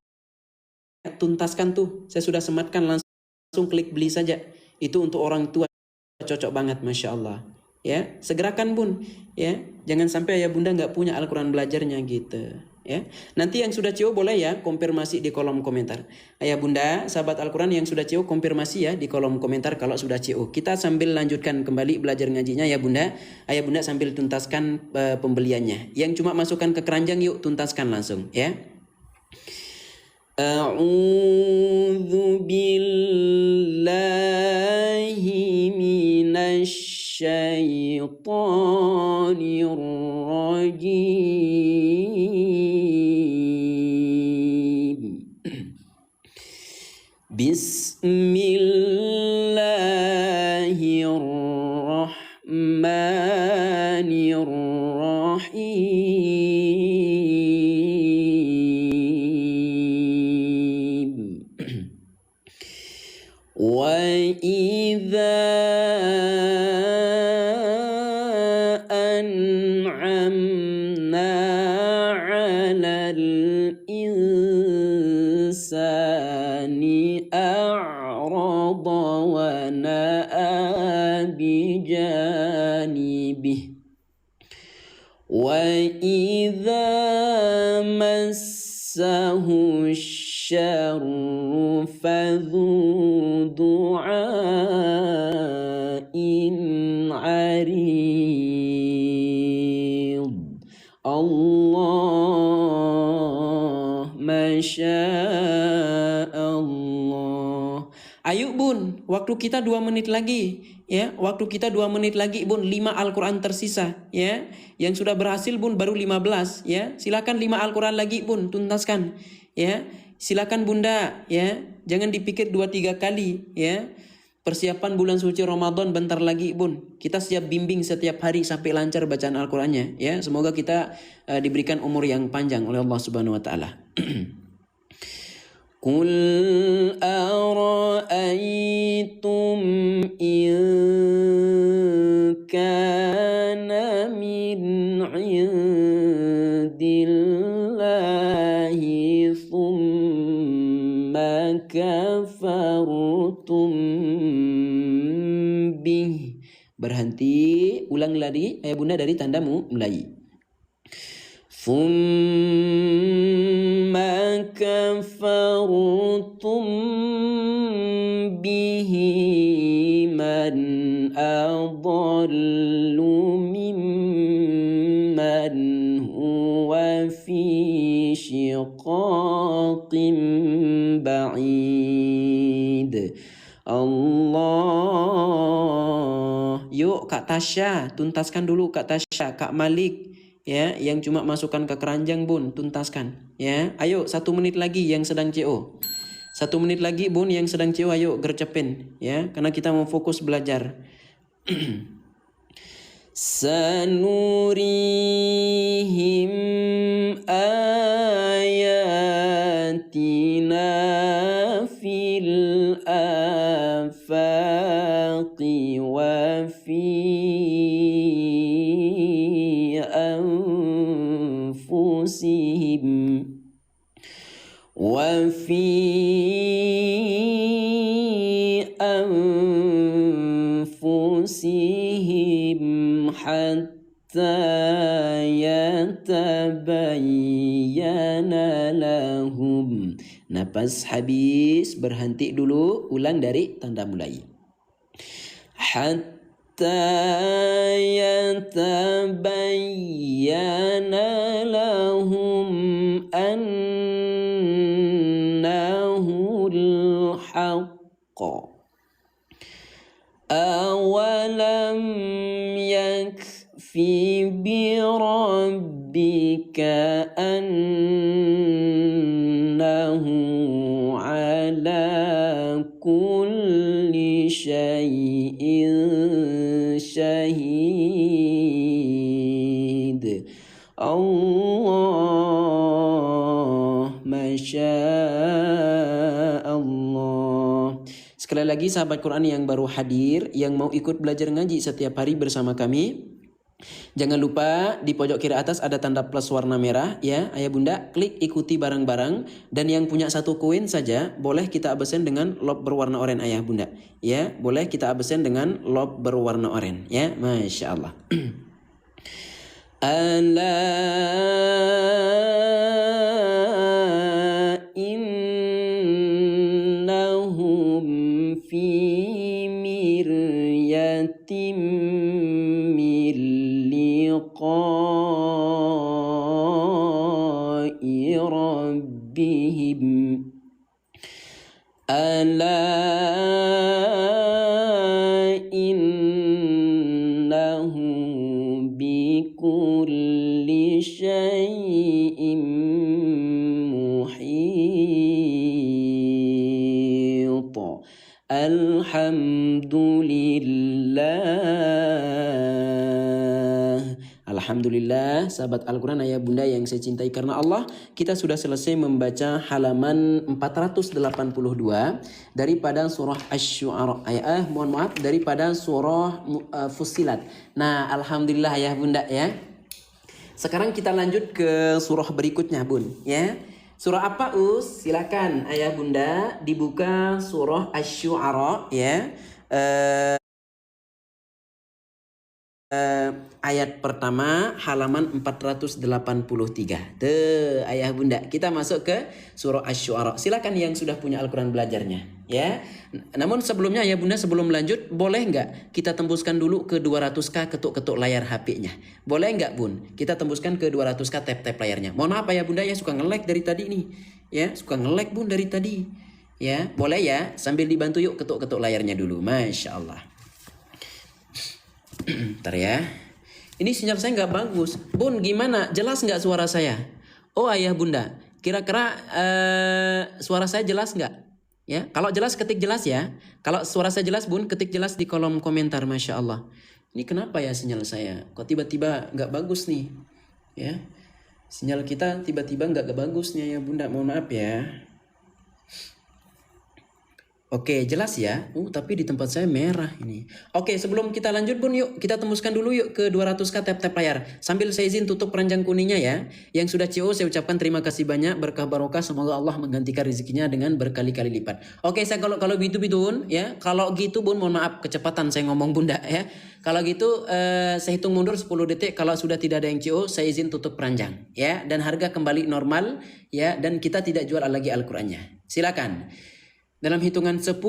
Tuntaskan tuh, saya sudah sematkan, langsung klik beli saja. Itu untuk orang tua, cocok banget, masya Allah, ya. Segerakan bun, ya. Jangan sampai ayah bunda nggak punya Al-Quran belajarnya gitu, ya. Nanti yang sudah CO boleh ya konfirmasi di kolom komentar. Ayah bunda sahabat Al-Quran yang sudah CO konfirmasi ya di kolom komentar kalau sudah CO. Kita sambil lanjutkan kembali belajar ngajinya ya bunda. Ayah bunda sambil tuntaskan pembeliannya. Yang cuma masukkan ke keranjang, yuk tuntaskan langsung, ya. A'udzu billahi minasy syaithanir rajim. Bismillahirrahmanirrahim. Wa idza an'amna 'alal insani a'rada wa na'a bijanibih wa idza massahu syarru fadhu du'ain 'arid. Allah masya Allah. Ayo bun, waktu kita 2 menit lagi ya. Waktu kita 2 menit lagi Bun, 5 Al-Quran tersisa ya. Yang sudah berhasil Bun baru 15 ya. Silakan 5 Al-Quran lagi Bun, tuntaskan ya. Silakan Bunda ya. Jangan dipikir 2-3 kali ya. Persiapan bulan suci Ramadan bentar lagi Bun. Kita siap bimbing setiap hari sampai lancar bacaan Al-Qurannya ya. Semoga kita diberikan umur yang panjang oleh Allah Subhanahu wa taala. Qul ara'aytum in kana min 'indillahi thumma kafartum bih. Berhenti, ulang lagi ayah bunda dari tanda mulai. Thumma kafartum bihi man adallu mimman huwa fi shiqaqin ba'id. Allah. Yuk Kak Tasya, tuntaskan dulu Kak Tasya. Kak Malik ya, yang cuma masukkan ke keranjang Bun, tuntaskan ya. Ayo 1 menit lagi yang sedang CO. 1 menit lagi Bun yang sedang CO, ayo gercepin ya, karena kita mau fokus belajar. Sanurihim ayatina fil afaqi wa fi anfusihim wa fi anfusihim hatta yatabayyana lahum. Napas habis, berhenti dulu, ulang dari tanda mulai. Hatta yatabayyana lahum annahul haqq. Awalam yakfi bi rabbika annahu ala kulli syai'in syahid. Allah masya Allah. Sekali lagi sahabat Quran yang baru hadir, yang mau ikut belajar ngaji setiap hari bersama kami, jangan lupa di pojok kiri atas ada tanda plus warna merah ya ayah bunda, klik ikuti bareng-bareng. Dan yang punya 1 koin saja boleh kita absen dengan lob berwarna oranye ayah bunda ya, boleh kita absen dengan lob berwarna oranye ya, masya Allah. Ala innahum fi miryatim min liqa'i rabbihim. Ala innahu bikulli syai'in muhit. Alhamdulillah. Alhamdulillah sahabat Al-Quran ayah bunda yang saya cintai karena Allah, kita sudah selesai membaca halaman 482 daripada surah Asy-Syu'ara, daripada surah Fussilat. Nah alhamdulillah ayah bunda ya. Sekarang kita lanjut ke surah berikutnya Bun ya. Surah apa Us? Silakan ayah bunda dibuka surah Asy-Syu'ara ya. Ayat pertama halaman 483. Tuh ayah bunda, kita masuk ke surah Asy-Syu'ara. Silakan yang sudah punya Al-Quran belajarnya ya. Namun sebelumnya ayah bunda, sebelum lanjut, boleh nggak kita tembuskan dulu ke 200k ketuk-ketuk layar HP-nya? Boleh nggak Bun? Kita tembuskan ke 200k tap-tap layarnya. Mohon maaf ayah bunda ya, suka nge-lag dari tadi nih ya, suka nge-lag Bun dari tadi Ya, boleh ya. Sambil dibantu yuk ketuk-ketuk layarnya dulu. Masya Allah. Ntar ya. Ini sinyal saya nggak bagus. Bun, gimana? Jelas nggak suara saya? Oh ayah bunda, kira-kira suara saya jelas nggak? Ya, kalau jelas ketik jelas ya. Kalau suara saya jelas bun, ketik jelas di kolom komentar. Masya Allah. Ini kenapa ya sinyal saya? Kok tiba-tiba nggak bagus nih? Ya, sinyal kita tiba-tiba nggak bagus nih ya bunda. Mohon maaf ya. Oke, jelas ya. Tapi di tempat saya merah ini. Oke, sebelum kita lanjut Bun, yuk kita tembuskan dulu yuk ke 200k tap-tap layar. Sambil saya izin tutup keranjang kuningnya ya. Yang sudah CO saya ucapkan terima kasih banyak, berkah barokah, semoga Allah menggantikan rezekinya dengan berkali-kali lipat. Oke, saya kalau gitu Bun ya. Kalau gitu Bun, mohon maaf kecepatan saya ngomong Bunda ya. Kalau gitu saya hitung mundur 10 detik. Kalau sudah tidak ada yang CO, saya izin tutup keranjang ya, dan harga kembali normal ya, dan kita tidak jual lagi Al-Qur'annya. Silakan. Dalam hitungan 10,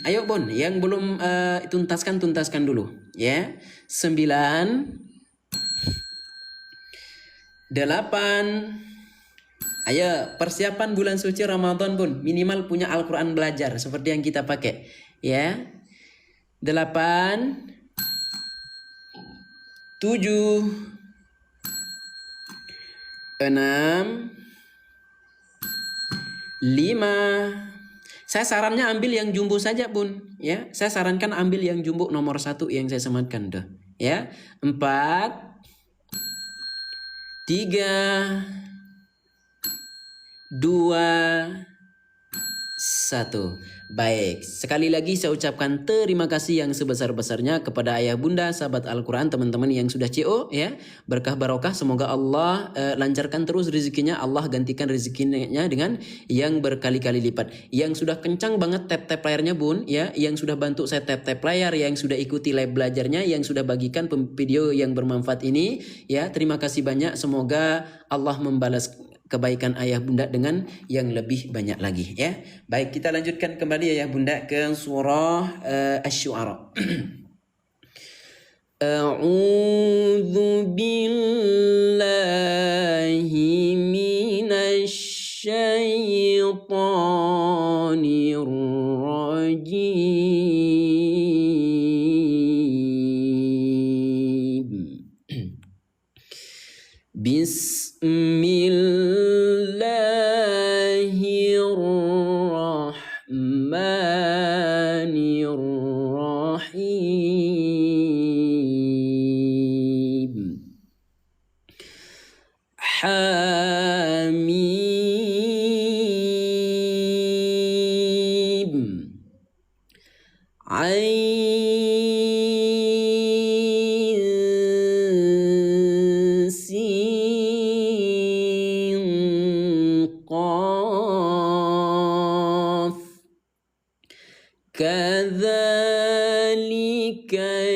ayo Bon, yang belum tuntaskan dulu ya. 9, 8. Ayo, persiapan bulan suci Ramadan Bun, minimal punya Al-Qur'an belajar seperti yang kita pakai ya. 8, 7, 6, 5. Saya sarannya ambil yang jumbo saja Bun ya. Saya sarankan ambil yang jumbo nomor 1 yang saya sematkan tuh ya. 4, 3, 2, 1. Baik, sekali lagi saya ucapkan terima kasih yang sebesar-besarnya kepada ayah bunda, sahabat Al-Quran, teman-teman yang sudah CO ya. Berkah barokah, semoga Allah lancarkan terus rezekinya, Allah gantikan rezekinya dengan yang berkali-kali lipat. Yang sudah kencang banget tap-tap layarnya Bun ya, yang sudah bantu saya tap-tap layar, yang sudah ikuti live belajarnya, yang sudah bagikan video yang bermanfaat ini ya, terima kasih banyak. Semoga Allah membalas kebaikan ayah bunda dengan yang lebih banyak lagi ya. Baik, kita lanjutkan kembali ayah bunda ke surah Asy-Syu'ara. A'udzu billahi minasy syaithanir rajim. Bismillahirrahmanirrahim. Hamim. Ain sin qaf. Kadzalika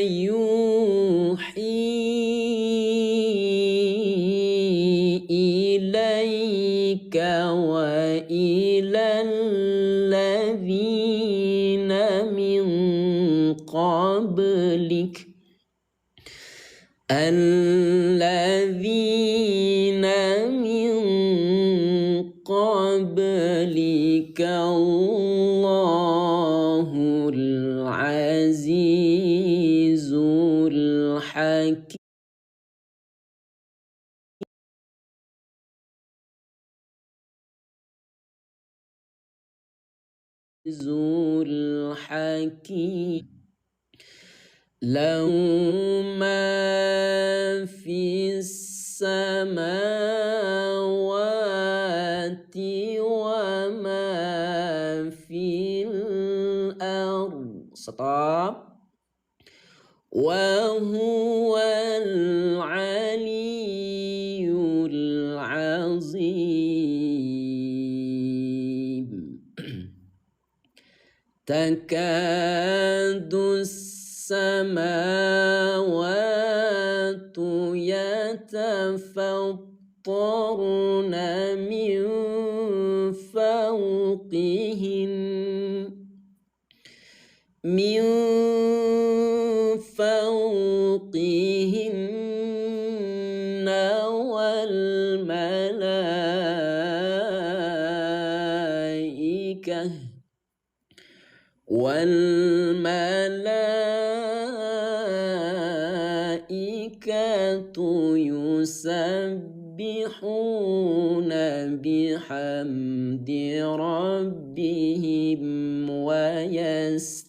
yuhi ilaika wa ilal ladzina min qablik alladzina min qablika Allahul azizul hakim. Zul Hakim. Lahu ma fis samawati wa ma fil ard. Stop. Wa huwal aliyyul azim. Takadu samawatu yatafattarna min fawqihin wal malaikatu يسبحون بحمد ربهم ويستغفرون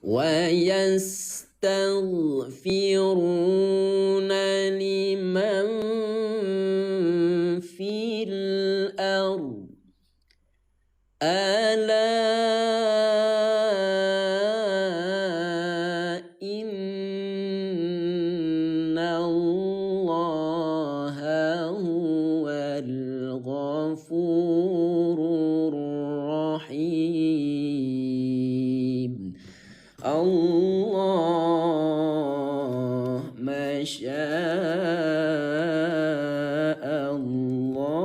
ويستغفرون لمن في الأرض ألا إن الله هو الغفور الرحيم الله ما شاء Allah.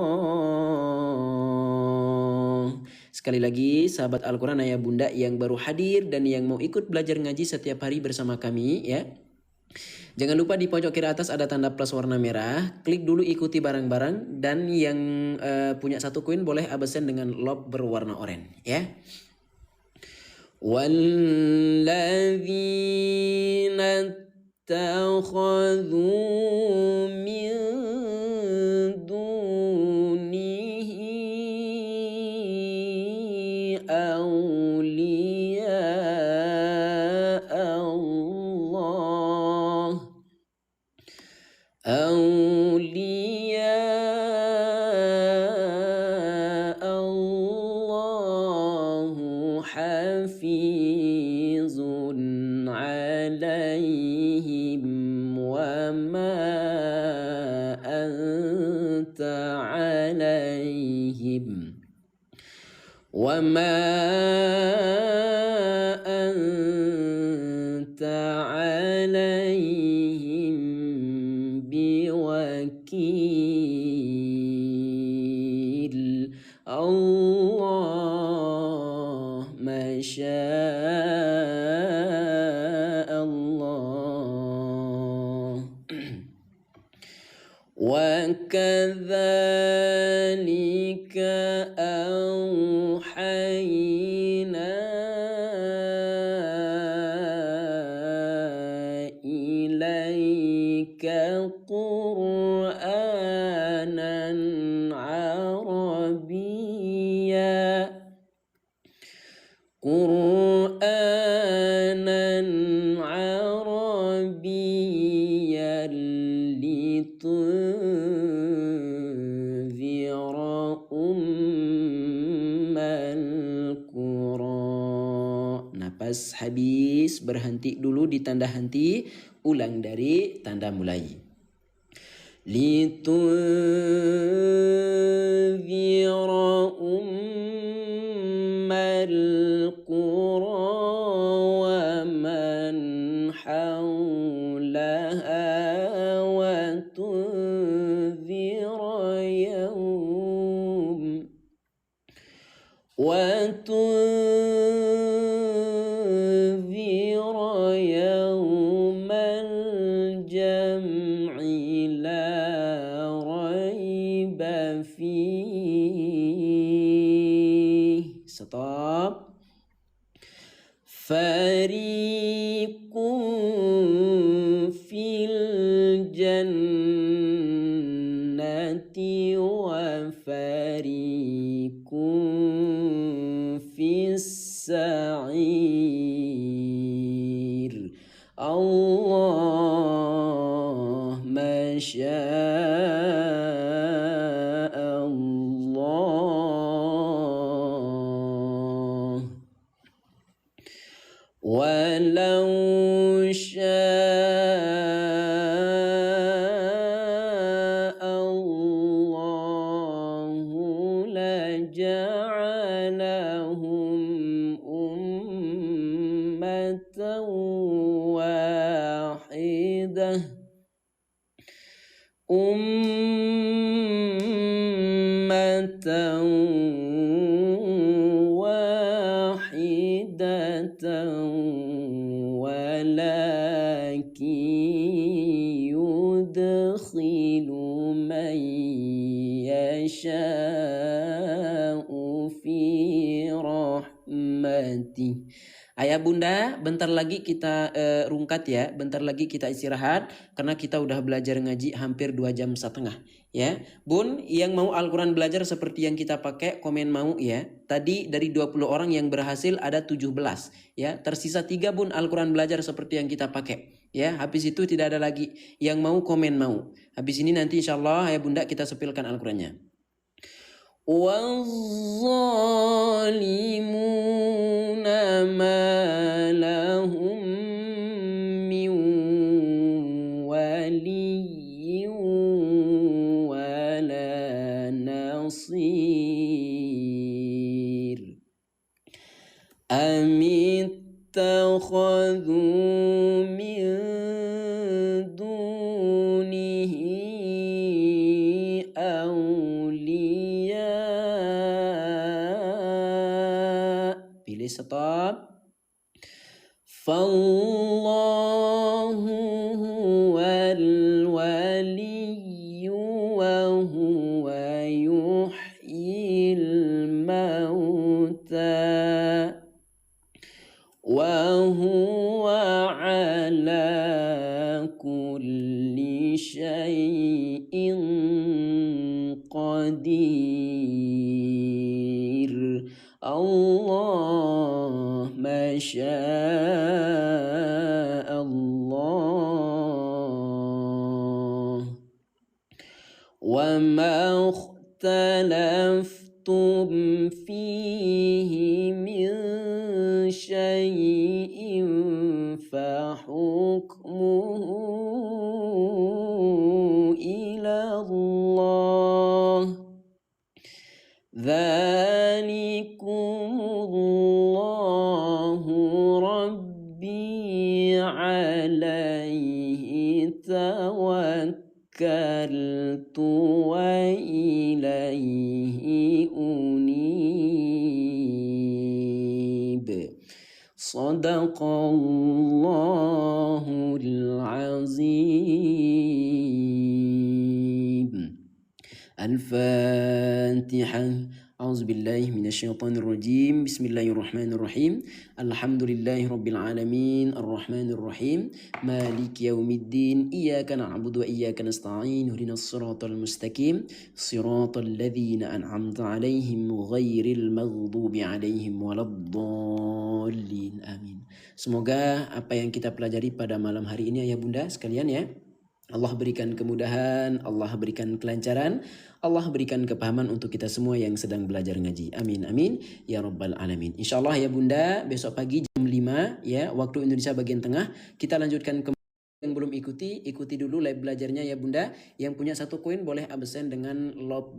Sekali lagi sahabat Al-Quran ayah bunda yang baru hadir dan yang mau ikut belajar ngaji setiap hari bersama kami ya. Jangan lupa di pojok kiri atas ada tanda plus warna merah. Klik dulu ikuti bareng-bareng dan yang punya satu koin boleh absen dengan lob berwarna oranye ya. والذين اتخذوا من دونه أولياء الله حفيظ عليهم وما أنت عليهم بوكيل الله ما شاء الله. وكذلك أوحينا إليك قرآنا عربيا لتنذر أم القرى. Napas habis, berhenti dulu di tanda henti, ulang dari tanda mulai. لتنذر أم القرى ومن حولها وتنذر يوم الجمع لا ريب فيه. Stop. فريق في الجنة وفريق في السعير. الله ما شاء الله. ولو شاء الله لجعلهم أمة واحدة ولكن yudkhilu man yasha'u fi rahmatih. Ayah bunda, bentar lagi kita rungkat ya, bentar lagi kita istirahat karena kita udah belajar ngaji hampir 2,5 jam ya. Bun, yang mau Al-Quran belajar seperti yang kita pakai, komen mau ya. Tadi dari 20 orang yang berhasil ada 17 ya. Tersisa 3 bun Al-Quran belajar seperti yang kita pakai ya. Habis itu tidak ada lagi yang mau komen mau. Habis ini nanti insya Allah ayah bunda kita sepilkan Al-Qurannya. وَالظَّالِمُونَ مَا لَهُم مِّن وَلِيٍّ وَلَا نَصِيرٍ أَمِ اتَّخَذُوا مِن دُونِهِ pilih stop. Fallahu huwal waliyyu wa huwa yuhyil mauta wa huwa ala kulli syai'in qadir. Allah masya Allah wa ma ikhtalaftum fihi min syai'in fa hukmuhu ila Allah. Dzalikumullahu rabbi alaihi tawakkaltu wa ilaihi unib. Sadaqallahul azim. Al-Fatihah. A'udzubillahi minasyaitonirrajim. Bismillahirrahmanirrahim. Alhamdulillahirabbil alamin, arrahmanirrahim, maliki yaumiddin. Iyyaka na'budu wa iyyaka nasta'in. Ihdinas siratal mustaqim, siratal ladzina an'amta 'alaihim ghairil maghdubi 'alaihim waladdallin. Amin. Semoga apa yang kita pelajari pada malam hari ini ayah bunda sekalian ya, Allah berikan kemudahan, Allah berikan kelancaran, Allah berikan kepahaman untuk kita semua yang sedang belajar ngaji. Amin, amin, ya rabbal alamin. Insya Allah ya bunda, besok pagi jam 5 ya, waktu Indonesia bagian tengah, kita lanjutkan ke yang belum ikuti dulu live belajarnya ya bunda. Yang punya 1 koin boleh absen dengan lob